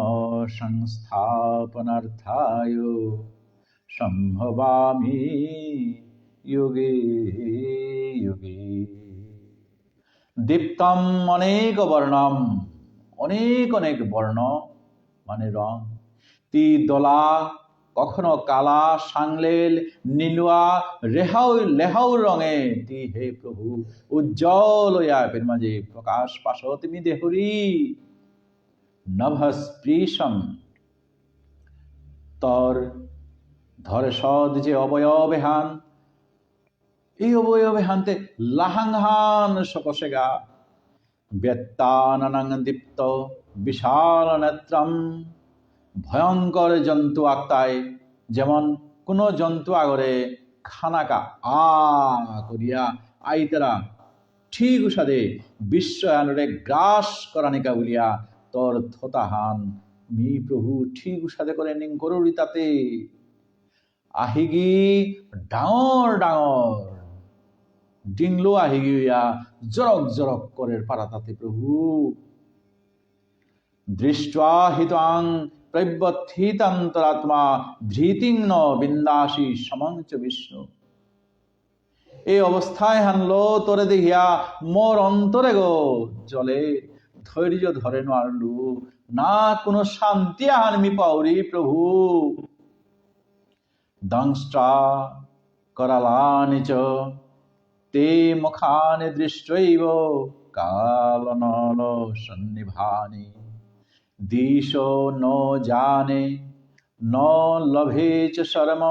संस्थापनार्थाय সম্ভবামি যুগে যুগে। দীপ্তম অনেক বর্ণম, অনেক অনেক বর্ণ মানে রং, তি দলা কখনো কালা সাংলেল নীলুয়া লেহাউ রঙে তি হে প্রভু উজ্জ্বল হইয়া এর মাঝে প্রকাশ পাশ তুমি দেহরি। নভস্পৃশম তর ধরে সদ যে অবয়বে হান, এই অবয়বে হানতে লাহাংহান সকসে গা, ব্যত্তাননং দীপ্ত বিশাল নেত্রম, ভয়ঙ্কর জন্তু আত্মায় যেমন কোন জন্তু আগরে খানাকা আ করিয়া আইতারা ঠিক উসাদে বিশ্ব আনরে গ্রাস করানিকা বলিয়া তোর থতাহান মি প্রভু ঠিক উসাদে করে নিং করুরি তাতে আহিগি ডাঙর ডাঙর ডিংলো আহিগি জরক জরক করে পারা তাতে প্রভু। দৃष्ट्वा हि त्वां प्रबथितन्तरात्मा ধৃতিং ন বিন্দাসি সমঞ্চ বিষ্ণু, এই অবস্থায় হানলো তোরে দেখিয়া মোর অন্তরে গো জলে ধৈর্য ধরে নারলু না, কোনো শান্তি আহানমি পাউরি প্রভু। দংষ্টা করালানি চ তে মুখানি দৃষ্টৈব কালনল সন্নিভানি, দিশো ন জানে ন লভে চ শর্ম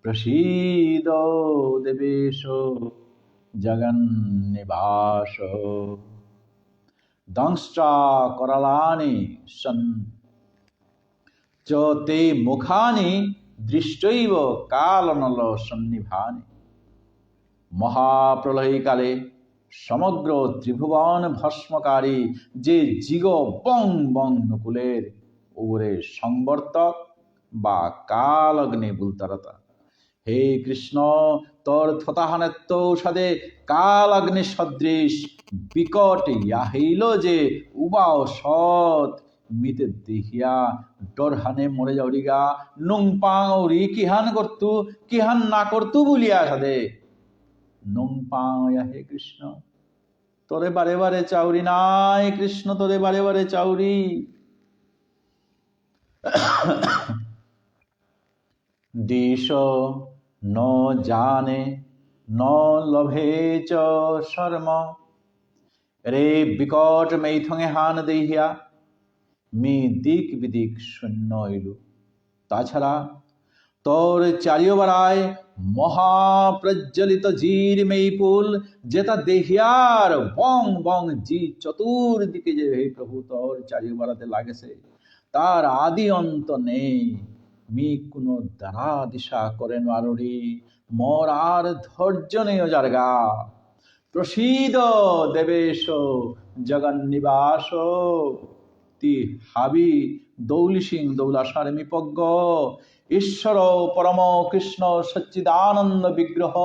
প্রসীদ দেবেশ জগন্নিবাস দংষ্টা করালানি সন চ তে মুখানি দৃষ্টৈব কালনল সন্নিভানি। মহাপ্রলয়কালে সমগ্র ত্রিভুবন ভস্মকারী যে জিগ বং বং নকুলের উপরে সংবর্তক বা কালগ্নি বুলতারতা। হে কৃষ্ণ, তোর থতাহানেত্য ঔষধে কাল অগ্নি সদৃশ বিকট ইয়াহিল যে উবাও সৎ মিতে দেখিয়া ডরহানে মরে যাওরিগা নুং পাওরি কিহান না করতু বলিয়া সাধে নুং পাওয়া। হে কৃষ্ণ, তোরে বারে বারে চাউরি নাই, কৃষ্ণ তোরে বারে বারে চাউরি। দিশ ন জানে ন লভে চ শর্ম। রে বিকট মেথঙে হান দেহিয়া মি দিক বিদিক শূন্য হইল। তাছাড়া তোর চারিওবারায় মহাপ্রজ্বলিত জির মেইপুল যেটা দেহিয়ার বং বং জি চতুর্দিকে যে হে প্রভু তোর চারিওবারাতে লাগেছে তার আদি অন্ত নেই। মি কোনো দ্বারা দিশা করেন আরুড়ি মোর আর ধৈর্য নেই জারগা। প্রসীদ দেবেশ জগন্নিবাস তি হাবি দৌলি সিং দৌলাসার মিপজ্ঞ ঈশ্বর পরম কৃষ্ণ সচ্চিদানন্দ বিগ্রহ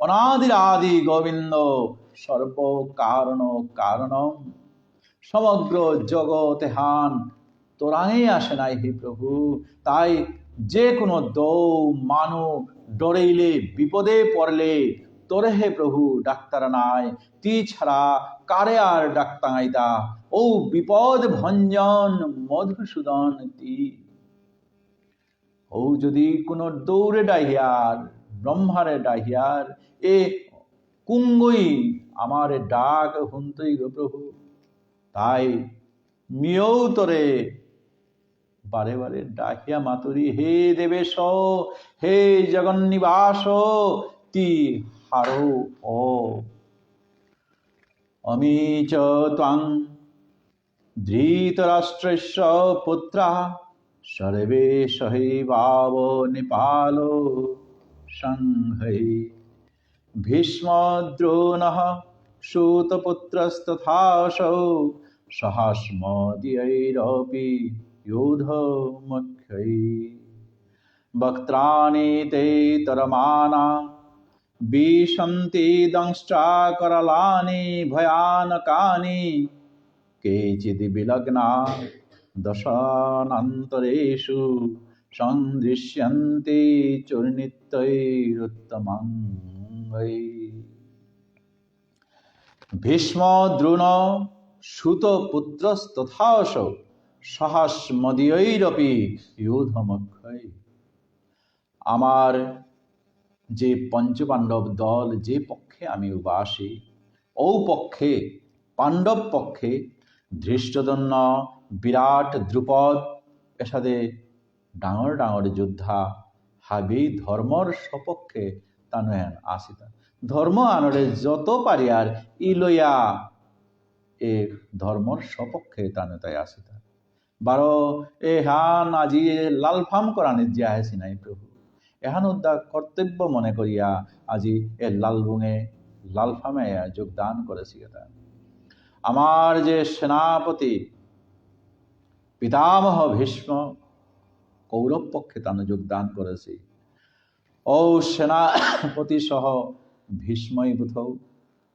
অনাদির আদি গোবিন্দ সর্ব কারণ কারণম। সমগ্র জগতে হান তোরাঙেই আসে নাই হে প্রভু। তাই যে কোনো দৌ মানু ডরেইলে বিপদে পড়লে তোরে হে প্রভু ডাক্তার নাই, তি ছাড়া কারে আর ডাক্তাঙাইতা। ও বিপদ ভঞ্জন মধুসূদন তি। ও যদি কোনো দৌড়ে ডাহিয়ার ব্রহ্মারে ডাহিয়ার এ কুঙ্গই আমার ডাক হুন্তই গো প্রভু। তাই মিও তোরে বারে বারে ডাকিয়া মাতুরি। হে দেবেশ, হে জগন্নিবাস তি হারো ও। অমি চ ত্বং ধৃতরাষ্ট্রস্য পুত্রা সর্বে সহৈবাব নিপালো সংহৈ। ভীষ্মদ্রোণঃ সূতপুত্রস্তথাসৌ সহাস্মদীয়ৈরপি योधमुख्यै। वक्त्राणि ते तरमाना विशन्ति दंष्ट्राकरालानि भयानकानि। केचिद् विलग्ना दशानन्तरेषु सन्दृश्यन्ते चूर्णितैरुत्तमाङ्गै। ভীষ্ম দ্রোণ সুতপুত্রস্তথাসৌ সহাস্মদীয়ৈরপি ইউধমক্ষৈ। আমার যে পঞ্চপাণ্ডব দল যে পক্ষে আমি উবাসী, ও পক্ষে পাণ্ডব পক্ষে ধৃষ্টদ্যুম্ন বিরাট দ্রুপদ এসাদে ডাঙর ডাঙর যোদ্ধা হাবি ধর্মর সপক্ষে তানুহেন আসিতা। ধর্ম আনরে যত পারিয়ার ইলয়া এ ধর্মর সপক্ষে তানুতাই আসিতা। বারো এ হান আজি লালফাম করানি যে আহেছি নাই প্রভু। এহান উদ্যা কর্তব্য মনে করিয়া আজি এ লালবুঙে লালফামে যোগদান করেছি। এটা আমার যে সেনাপতি পিতামহ ভীষ্ম কৌরব পক্ষে তানো যোগদান করেছি। ও সেনাপতি সহ ভীষ্মই বুথৌ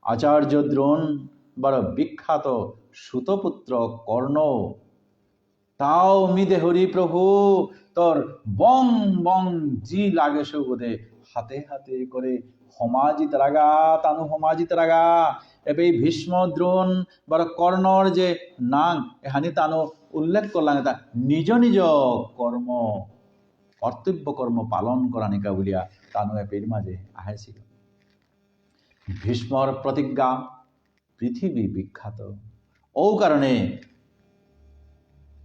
আচার্য দ্রোণ বড় বিখ্যাত সুতপুত্র কর্ণ তাও মিদে হরি প্রভু তোর বং বং জি লাগে সুবোধে হাতে হাতে করে সমাজিত রাগা তানু সমাজিত রাগা। এবে ভীষ্ম দ্রোণ বড় কর্ণর যে নাং এহানি তানু উল্লেখ করলাম এটা নিজ নিজ কর্ম কর্তব্য কর্ম পালন করা নিকা বলিয়া তানু এপের মাঝে আহেছিল। ভীষ্মর প্রতিজ্ঞা পৃথিবী বিখ্যাত। ও কারণে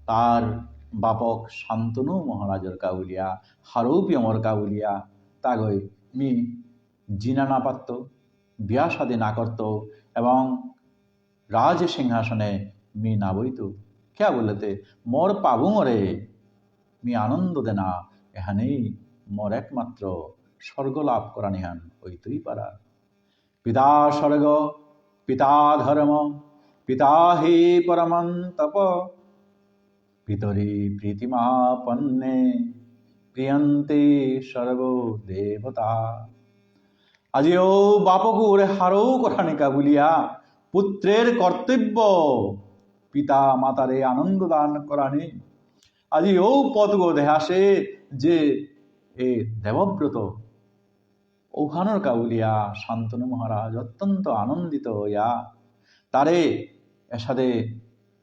তাৰ বাপক শান্তনু মহাৰাজৰ কাউলীয়া হাৰৌপিয়মৰ কাউলীয়া তাগৈ মি জিনা না পারত, বিয়া শাদী না করত এবং রাজ সিংহাসনে মি না বইত। क्या বলতে মোর পাবুঙরে মি আনন্দ দেনা এহানেই মোর একমাত্র স্বর্গ লাভ করা নিহান হইতই পারা। পিতা স্বর্গ পিতা ধর্ম পিতা হি পরমং তপ পিতরি প্রীতিমাপন্নে প্রিয়ন্তে সর্ব দেবতা। আজিও বাপকুরে হারৌ কথানিকা বলিয়া পুত্রের কর্তব্য পিতা মাতারে আনন্দ দান করানি। আজি ও পদগ দেহাসে যে এ দেবব্রত ওখানোর কাউলিয়া শান্তনু মহারাজ অত্যন্ত আনন্দিত হইয়া তারে এসাদে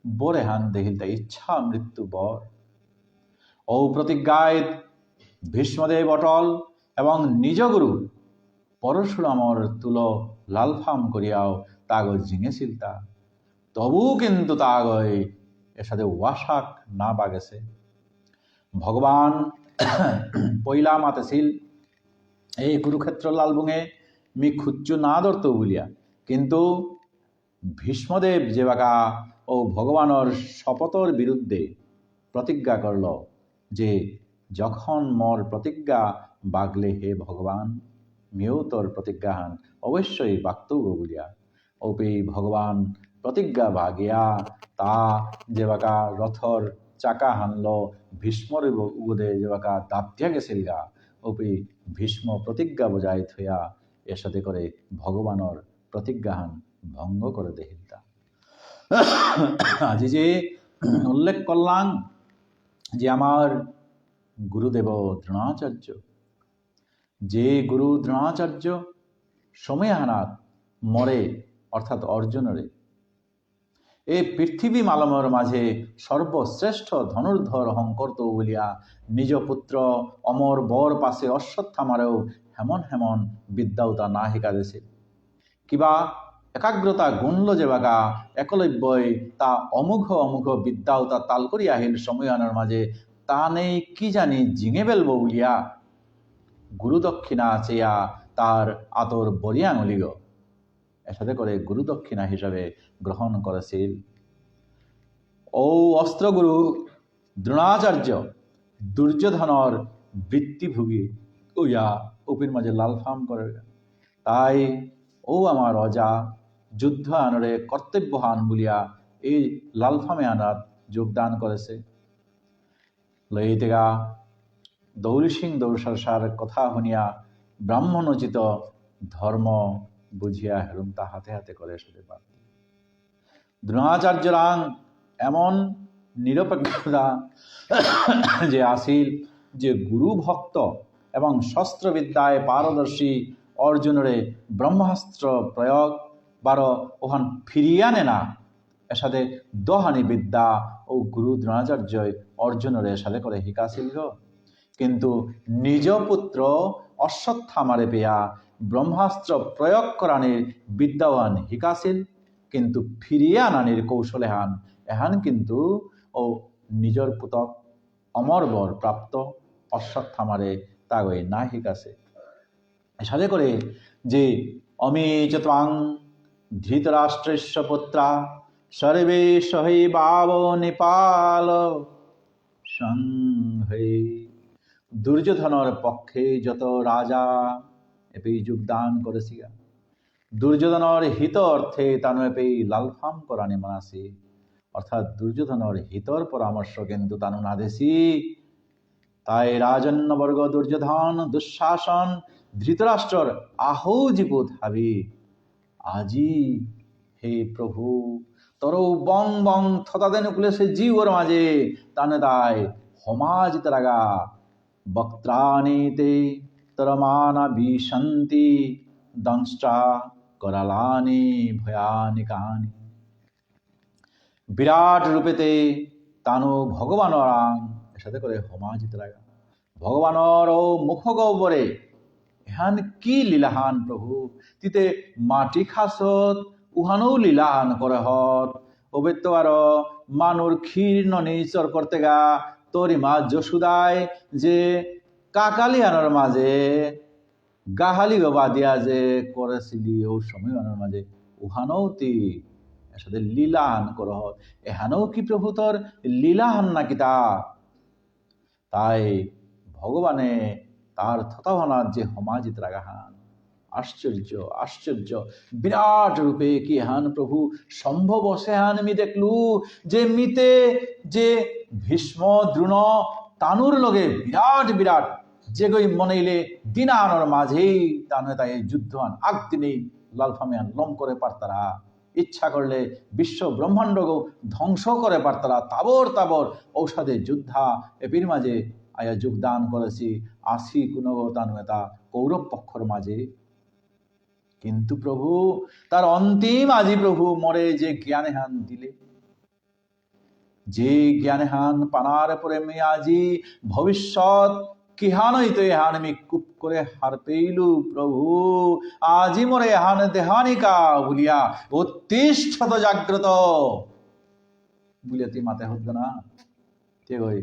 বরে হান দেখিলতে ইচ্ছা মৃত্যু বর ও প্রতিজ্ঞায় ভীষ্মদেব অটল এবং নিজ গুরু পরশুরামর তুল লালফাম করিয়াও তাগ জিঙেছিল তা তবু কিন্তু তাগই এসাদে ওয়াশাক না বাগেছে। ভগবান পইলা মাতেছিল এই কুরুক্ষেত্র লালবুঙে মি খুচ্চু না ধরত বলিয়া, কিন্তু ভীষ্মদেব যে বাকা ও ভগবানের শপথর বিরুদ্ধে প্রতিজ্ঞা করল যে যখন মোর প্রতিজ্ঞা বাগলে হে ভগবান মেয়েও তোর প্রতিজ্ঞাহান অবশ্যই বাক্তব্য বলিয়া ওপি ভগবান প্রতিজ্ঞা ভাগিয়া তা যে বাকা রথর চাকা হানল ভীষ্মর উগদে যে বাকা দাপ্তিয়া গেছিল গা ওপি ভীষ্ম প্রতিজ্ঞা বজায় থইয়া এর সাথে করে ভগবানের প্রতিজ্ঞাহান ভঙ্গ করে দেহিতা। আজি যে উল্লেখ করলাম যে আমার গুরুদেব দ্রোণাচার্য, যে গুরু দ্রোণাচার্য সময়ানাত মরে অর্থাৎ অর্জুনরে এই পৃথিবী মালমর মাঝে সর্বশ্রেষ্ঠ ধনুর্ধর হংকর্ত বলিয়া নিজ পুত্র অমর বর পাশে অশ্বত্থামারেও হেমন হেমন বিদ্যাও তা না শিকা দিছিল। কিবা একাগ্রতা গুণল যে বাগা একলব্যই তা অমুঘ অমুঘ বিদ্যাও তা তাল করি আহিল সময়ানের মাঝে তা নেই কি জানি জিঙে বেলব বলিয়া গুরুদক্ষিণা চেয়া তার আতর বরিয়া অলিগ এসাথে করে গুরুদক্ষিণা হিসাবে গ্রহণ করেছিল। ও অস্ত্রগুরু দ্রোণাচার্য দুর্যোধনর বৃত্তিভোগী ওইয়া উপির মাঝে লালফাম করে, তাই ও আমার অজা যুদ্ধ আনরে কর্তব্যহান বলিয়া এই লালফামে আনাত যোগদান করেছে। লইতেগা দৌড়ি সিং দৌড়সার কথা শুনিয়া ব্রাহ্মণোচিত ধর্ম বুঝিয়া হেরুম তা হাতে হাতে করে সাথে পার। দ্রোণাচার্যরাং এমন নিরপেক্ষতা যে আসিল যে গুরু ভক্ত এবং শস্ত্রবিদ্যায় পারদর্শী অর্জুনরে ব্রহ্মাস্ত্র প্রয়োগ বার ওখান ফিরিয়ে আনে না এর সাথে দহানি বিদ্যা ও গুরু দ্রোণাচার্য অর্জুনরে সাথে করে শিকাছিল গো, কিন্তু নিজ পুত্র অশ্বত্থামারে পেয়া ব্রহ্মাস্ত্র প্রয়োগ করানির বিদ্যাওয়ান শিকাছিল, কিন্তু ফিরিয়ে আনানির কৌশলে হান এহান কিন্তু ও নিজর পুতক অমর বর প্রাপ্ত অশ্বত্থামারে তাগই না শিকাছে। সাথে করে যে অমিচত্বাং ধৃতরাষ্ট্রস্য পুত্রা সর্বে সহি বাব নিপাল সংহে। দুর্যোধনের পক্ষে যত রাজা এপি যোগদান করেছিল, দুর্যোধনের হিত অর্থে তানু এপি লালফাম করানি মানাসি, অর্থাৎ দুর্যোধনের হিতর পরামর্শ কিন্তু তানু না দেশি। তাই রাজন্যবর্গ দুর্যোধন দুঃশাসন ধৃতরাষ্ট্রর আহৌ জীবুত হাবি আজি হে প্রভু তরৌ বং বং থতাদেন কুলে সে জীবর মাঝে তানে দায় সমাজিত রাগা বক্ত্রানিতে তরমানা বিশন্তি দংষ্টা করালানি ভয়ানিকানি। বিরাট রূপেতে তানু ভগবানর এর সাথে করে সমাজিত রাগা ভগবানর ও মুখ গহ্বরে এহান কি লীলাহান প্রভু তিতে মাটি খাসত উহানও লীলাহান করে হত অবেত্তবার মানুর ক্ষীর্ণ নিচর করতে গা তোরি মা যশোদায় যে কাকালিয়ানোর মাঝে গাহালি বাবা দিয়া যে করেছিলি ও সময় মাঝে উহানও তি এসাথে লীলাহান করহ এহানও কি প্রভু তোর লীলাহান নাকি তা তাই ভগবানে তার থতাভানার যে সমাজিত রাগাহান আশ্চর্য আশ্চর্য বিরাট রূপে কি হান প্রভু সম্ভব সেহান মি দেখলু যে মিতে যে ভীষ্ম দ্রোণ তানুর লগে বিরাট বিরাট যে গই মনেইলে দিনানোর মাঝেই তানে তাই যুদ্ধ আগ দিনেই লালফামিয়ান লম করে পারতারা ইচ্ছা করলে বিশ্ব ব্রহ্মাণ্ড ধ্বংস করে পারতারা তাবর তাবর ঔষধে যুদ্ধা এপির মাঝে আয়া যোগদান করেছি আসি কোনো তানুতা কৌরব পক্ষর মাঝে কিন্তু প্রভু তার অন্তিম আজি প্রভু মরে যে জ্ঞানে হান দিলে যে জ্ঞানে হান পানার পরে মে আজি ভবিষ্যৎ কিহানই তো এহান আমি কুপ করে হার পেইলু প্রভু আজি মরে হান দেহানিকা বলিয়া অতিষ্ঠত জাগ্রত বলিয়া তুই মাথায় হতো না কে গই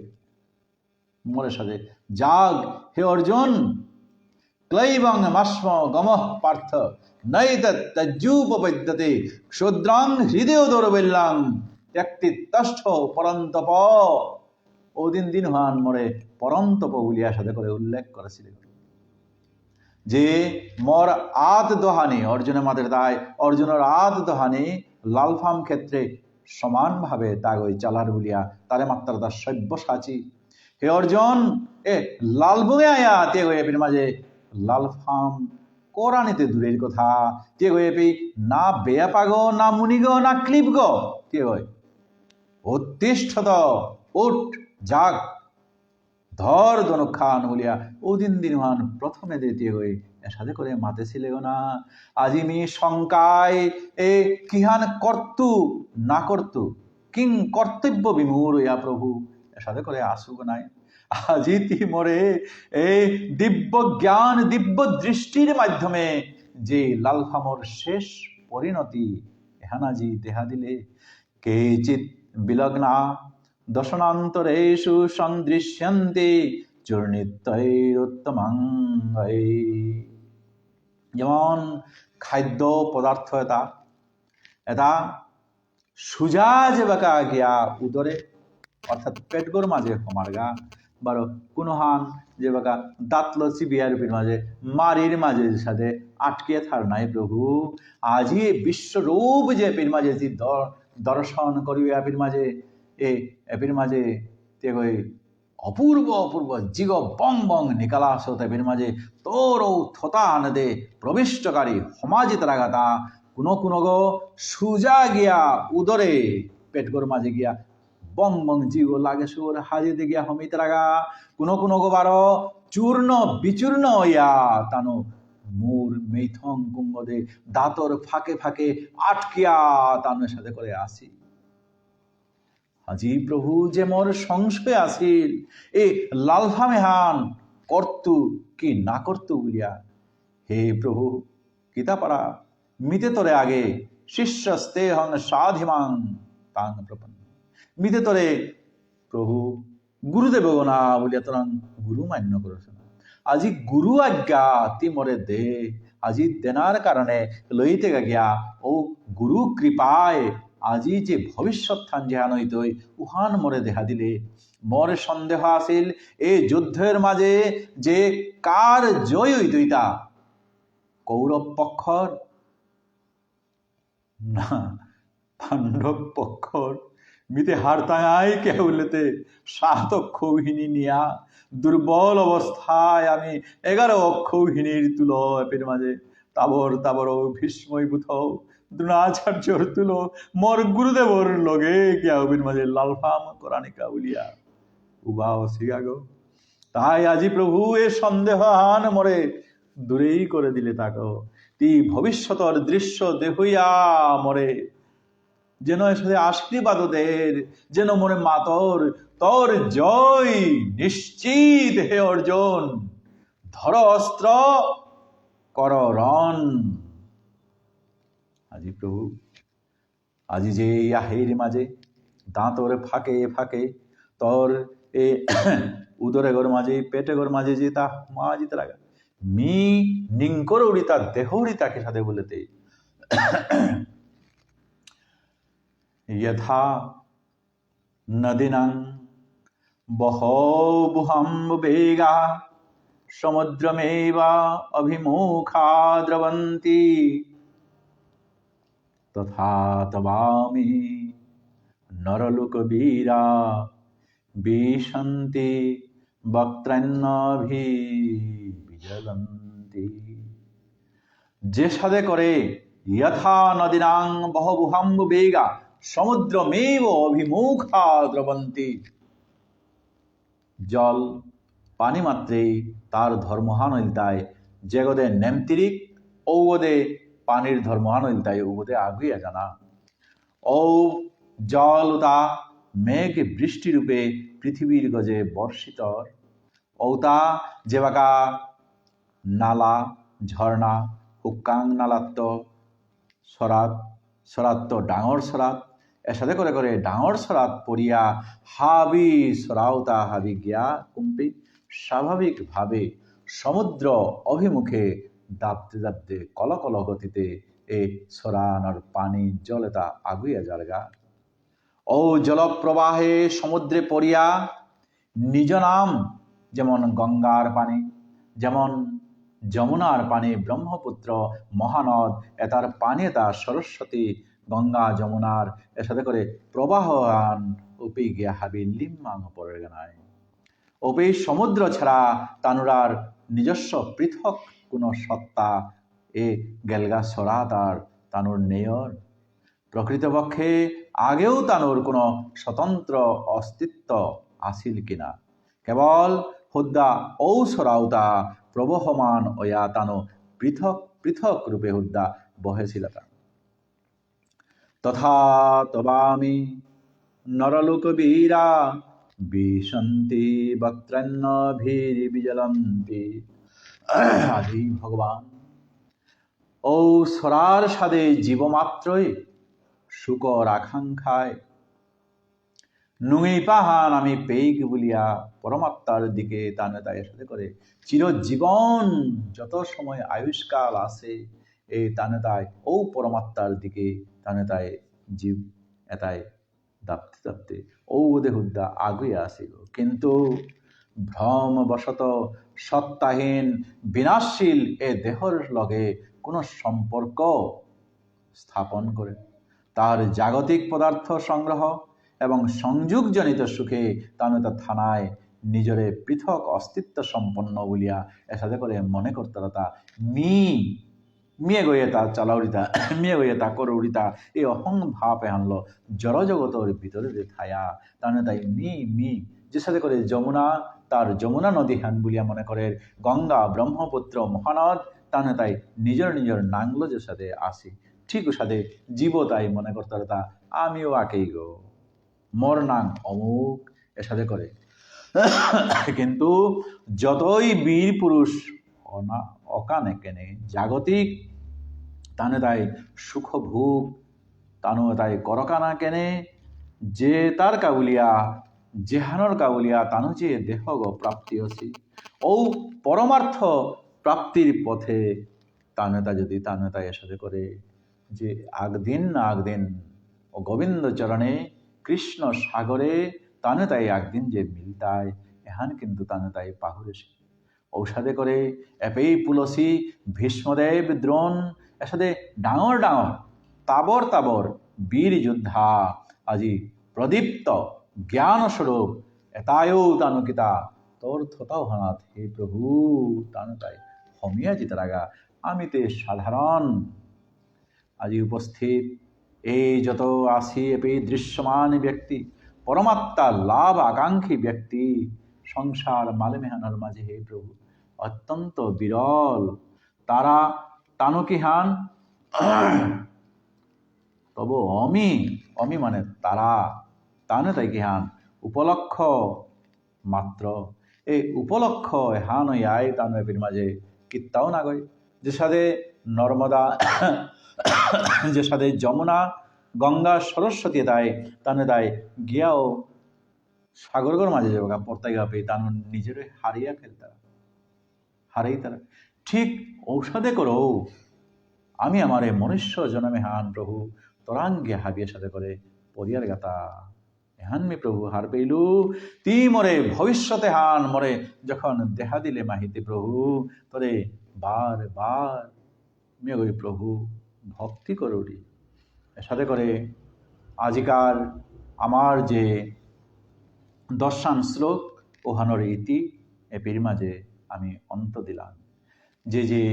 মরে সাজে জাগ হে অর্জুন ক্লৈবং মাস্ম গমঃ পার্থ নৈতজ্জুপপদ্যতে ক্ষুদ্রং হৃদয় দৌরবেল্লাং ব্যক্তি তষ্ঠ পরন্তপ ওদিন দিন হান মরে পরন্তপ বলিয়া সাথে করে উল্লেখ করেছিলেন যে মর আত দোহানি অর্জুনের মাদের দায় অর্জুনের আত দোহানি লালফাম ক্ষেত্রে সমানভাবে তাগই চালার বলিয়া তারে মাত্রা তার সব্যসাচী হে অর্জুন এ লালবুঙে আয়া তে গয়ে মাঝে লালফাম কোরআনিতে দূরের কথা তে গয়ে না বেয়া পাগ না মুনিগ না ক্লিপগ তে গয় অতিষ্ঠত উঠ জাগ ধর দনখান বলিয়া ওদিন দিন হান প্রথমে দিতে হই সাথে করে মাতে ছিলে না আজি মি শঙ্কায় এ কিহান কর্তু না কর্তু কিং কর্তব্য বিমূর ইয়া প্রভু সাথে করে আসুক নাই আজি তি মরে এই দিব্য জ্ঞান দিব্য দৃষ্টির মাধ্যমে যে লালফামর শেষ পরিণতি এহানাজি দেহা দিলে কেচিৎ বিলগ্না দশনান্তরেষু সন্দৃশ্যন্তে চূর্ণিতৈরুত্তমাঙ্গৈ যেমন খাদ্য পদার্থ এটা সুজা যে বাকা গিয়া উদরে অর্থাৎ পেটগোর মাঝে সমারগা বারো কোনহান যে বাকা দাঁতলো চিবিয়ার মাঝে মারির মাঝে সাথে আটকে থার নাই প্রভু আজি বিশ্বরূপ যে এপির মাঝে যে দর্শন করিবে এপির মাঝে এপির মাঝে তেগই অপূর্ব অপূর্ব জিগ বং বং নিকালাস এপির মাঝে তোর থতা আনদে প্রবিষ্টকারী সমাজিত রাগাতা কোনো গো সুজা গিয়া উদরে পেটগোর মাঝে গিয়া বং বং জিগ লাগে সুর হাজিতে গিয়া হমিত রাগা কোনো গো বারো চূর্ণ বিচূর্ণ ইয়া তানো মূর মেথং কুম্বদে দাঁতর ফাঁকে ফাঁকে আটকিয়া তানের সাথে করে আসি আজি প্রভু যে মোর সংশয় আসিল এ লালফামে হান কর্তু কি না কর্তু বলিয়া হে প্রভু কিতাপারা মিতে তোরে আগে শিষ্যস্তে হং সাধিমাং তাং প্রপন্ন মিতে তোরে প্রভু গুরুদেব না বলিয়া তোরাং গুরু মান্য করেছ আজি গুরু আজ্ঞা তি মরে দে আজি দেনার কারণে লইতে গিয়া ও গুরু কৃপায় আজি যে ভবিষ্যৎ থান যেহান হইতই উহান মরে দেখা দিলে মরে সন্দেহ আসিল এই যুদ্ধের মাঝে যে কার জয় হইতই তা কৌরব পক্ষর না পাণ্ডব পক্ষর মিতে হারতাঙাই কেউলেতে সাত অক্ষৌহিনী নিয়া দুর্বল অবস্থায় আমি 11 অক্ষৌহিনীর তুলো এপের মাঝে তাবর তাবর ভীষ্মই বুথৌ দ্রোণাচার্যর তুলো মোর গুরুদেবর লগে কিয়াউবির মাঝে লালফাম কোরআনিকা উলিয়া উবাও সিগাগো তাই আজি প্রভু এ সন্দেহ হান মরে দূরেই করে দিলে তাকো তি ভবিষ্যতর দৃশ্য দেহইয়া মরে যেন এর সাথে আশীর্বাদদের যেন মনে মাতর তোর জয় নিশ্চিত হে অর্জুন ধর অস্ত্র কর রণ আজি প্রভু আজি যে আহির মাঝে দাঁতর ফাঁকে ফাঁকে তোর এ উদরে গর মাঝে পেটে গর মাঝে যে তা মাঝিতে লাগা মি নিঙ্কর উড়িতা দেহ উড়িতাকে সাথে বলতে यथा नदीनां बहवुहाम्बुवेगा समुद्रमेव अभिमुखा द्रवन्ति तथा तवामि नरलोकवीरा विशन्ति वक्त्रन्नभिविजलन्ति যে সাদে করে यथा नदीनां बहवुहाम्बुवेगा সমুদ্রমেব অভিমুখা দ্রবন্তি জল পানি মাত্রেই তার ধর্মহান হইলতায় যেগদে নেমতিরিক ঔগদে পানির ধর্মহান হইলতায় উগদে আগুইয়া জানা ও জল তা মেঘ বৃষ্টি রূপে পৃথিবীর গজে বর্ষিতর ঔতা যেবাকা নালা ঝর্ণা হুক্কাং নালাত্ত সরাত ডাঙর সরাত এর সাথে করে করে ডাঙর সরাত পড়িয়া হাবি সরাওতা হাবি গিয়া কুম্পি স্বাভাবিকভাবে সমুদ্র অভিমুখে দাবতে দাবতে কলকল গতিতে এই সরানোর পানি জলে তা আগুইয়া জারগা ও জলপ্রবাহে সমুদ্রে পড়িয়া নিজ নাম যেমন গঙ্গার পানি যেমন যমুনার পানি ব্রহ্মপুত্র মহানদ এতার পানি তা সরস্বতী গঙ্গা যমুনার এর সাথে করে প্রবাহান উপি গিয়া হাবি লিম্মাং পরের গানায় ওপি সমুদ্র ছাড়া তানুরার নিজস্ব পৃথক কোনো সত্তা এ গেলগা সরা তার তানুর নেয়র প্রকৃতপক্ষে আগেও তানুর কোনো স্বতন্ত্র অস্তিত্ব আসিল কিনা কেবল হুদ্দা ঔ সরাউতা প্রবহমান ওয়া তানো পৃথক পৃথক রূপে হুদ্দা বহেছিল তথা তবামি নরলোকবীরা বিশন্তি বক্ত্রন্নভির্বিজলন্তি আদি ভগবান ও সরার সাদে জীবমাত্রই শুকর আকাঙ্ক্ষায় নুঙি পাহান আমি পেইক বলিয়া পরমাত্মার দিকে টানে তাই সাথে করে চিরজীবন যত সময় আয়ুষ্কাল আছে এই টানে তাই ও পরমাত্মার দিকে টানে তাই জীব এটাই দাপতে দাপতে ও ওদে হুদ্দা আগুয়ে আসিল কিন্তু ভ্রমবশত সত্তাহীন বিনাশশীল এ দেহর লগে কোনো সম্পর্ক স্থাপন করে তার জাগতিক পদার্থ সংগ্রহ এবং সংযোগজনিত সুখে তানুতা থানায় নিজরে পৃথক অস্তিত্ব সম্পন্ন বলিয়া এর সাথে করে মনে করতে তা মিয়ে গইয়ে তা চালাউরিতা মিয়ে গইয়ে তা করুরিতা এই অহং ভাবে আনলো জড়জগতর ভিতরে থায়া তানে তাই মি যে সাথে করে যমুনা তার যমুনা নদী হান বলিয়া মনে করে গঙ্গা ব্রহ্মপুত্র মহানদ তানে তাই নিজের নিজের নাংলো যে সাথে আসি ঠিক সাথে জীব তাই মনে করতে তা আমিও আকেই গো মোর নাং অমুক এর সাথে করে কিন্তু যতই বীর পুরুষ অকানে কেনে জাগতিক তানে তাই সুখ ভোগ তানো তাই করকানা কেনে যে তার কাউলিয়া জেহানোর কাউলিয়া তানো যে দেহগ প্রাপ্তি অছি ও পরমার্থ প্রাপ্তির পথে তানেতা যদি তানেতা এর সাথে করে যে আগদিন না আগদিন ও গোবিন্দ চরণে কৃষ্ণ সাগরে তানে তাই একদিন যে মিলতায় এহান কিন্তু তানে তাই পাহুরেছে ঔষধে করে এপেই পুলসী ভীষ্মদেব দ্রোণ এর সাথে ডাঙর ডাঙর তাবর তাবর বীর যোদ্ধা আজি প্রদীপ্ত জ্ঞানস্বরূপ এতায়ও তানুকিতা তোর থতাও হানাত হে প্রভু তানু তাই হমিয়া জিতারাগা আমি তে সাধারণ আজি উপস্থিত এই যত আসি এপেই দৃশ্যমান ব্যক্তি পরমাত্মা লাভ আকাঙ্ক্ষী ব্যক্তি সংসার মালেমেহানার মাঝে হে প্রভু অত্যন্ত বিরল তারা তানুকিহান তবু অমি মানে তারা তানে তাই কিহান উপলক্ষ মাত্র এই উপলক্ষ হান আয় তানু এপির মাঝে কিত্তাও না গয় যে সাথে নর্মদা যে সাথে যমুনা গঙ্গা সরস্বতী তাই গিয়াও সাগরগর মাঝে যাবে পর্তাই গাপে তানো নিজের হারিয়া ফেলতারা হারাই তারা ঠিক ঔষধে করো আমি আমার এই মনুষ্য জনমে হান প্রভু তরাঙ্গে হাবিয়ে সাথে করে পরিয়ার গাতা এহানমি প্রভু হার পেইলু তি মরে ভবিষ্যতে হান মরে যখন দেখা দিলে মাহিতে প্রভু তোরে বার বার মেগই প্রভু ভক্তি করুরি সাথে করে আজিকার আমার যে দর্শন শ্লোক ওহানোর ইতি এপির মাঝে আমি অন্ত দিলাম যে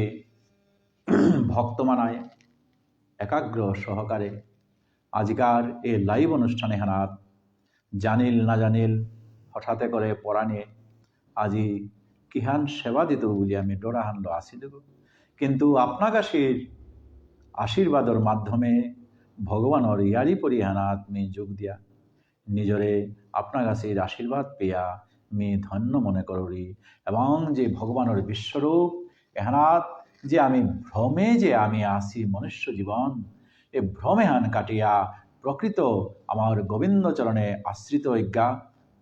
ভক্তমানায় একাগ্র সহকারে আজিকার এই লাইভ অনুষ্ঠানে হানাত জানিল না জানিল হঠাতে করে পরাণে আজি কিহান সেবা দিত বলে আমি ডোরা হানলো আসিল কিন্তু আপনাকাশীর আশীর্বাদর মাধ্যমে ভগবানের ইয়ারি পরিহানাত মি যোগ দিয়া নিজরে আপনাকাশীর আশীর্বাদ পেয়া মি ধন্য মনে করি এবং যে ভগবানের বিশ্বরূপ এহানাত যে আমি ভ্রমে যে আমি আসি মনুষ্য জীবন এ ভ্রমে হান কাটিয়া প্রকৃত আমার গোবিন্দচরণে আশ্রিত অজ্ঞা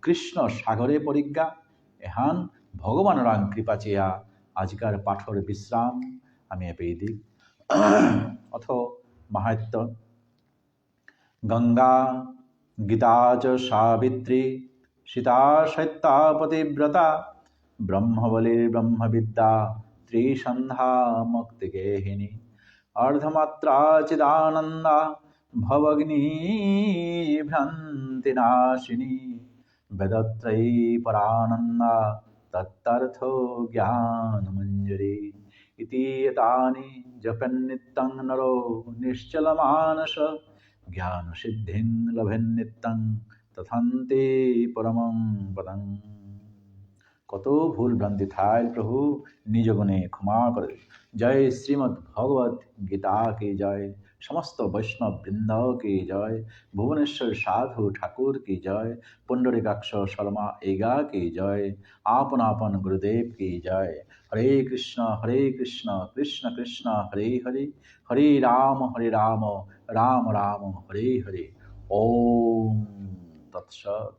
কৃষ্ণ সাগরে পরিজ্ঞা এহান ভগবানের কৃপা চেয়া আজিকার পাঠর বিশ্রাম আমি এপেই দিই অথ মাহাত্য গঙ্গা গীতা চ সাবিত্রী সীতা সত্যা পতিব্রতা ব্রহ্মবলির ব্রহ্মবিদ্যা ত্রিসন্ধ্যা মুক্তিগেহিনী अर्धमात्रा चिदानंदा भवग्नि भ्रांतिनाशिनी वेदत्रयी परानंदा तत्तर्थो ज्ञानमंजरी इति एतानि जपन्नित्यं नरो निश्चलमानस ज्ञानसिद्धिं लभेन्नित्यं तथन्ते परमं पदं কত ভুল ভ্রান্তি থাই প্রভু নিজ গুণে ক্ষমা করে জয় শ্রীমদ্ ভগবত গীতা কি জয় সমস্ত বৈষ্ণব বৃন্দ কি জয় ভুবনেশ্বর সাধু ঠাকুর কি জয় পুণ্ডরিকাক্ষ শর্মা এগা কি জয় আপন আপন গুরুদেব কি জয় হরে কৃষ্ণ কৃষ্ণ কৃষ্ণ হরে হরে হরে রাম রাম রাম হরে হরে ওম তৎসৎ।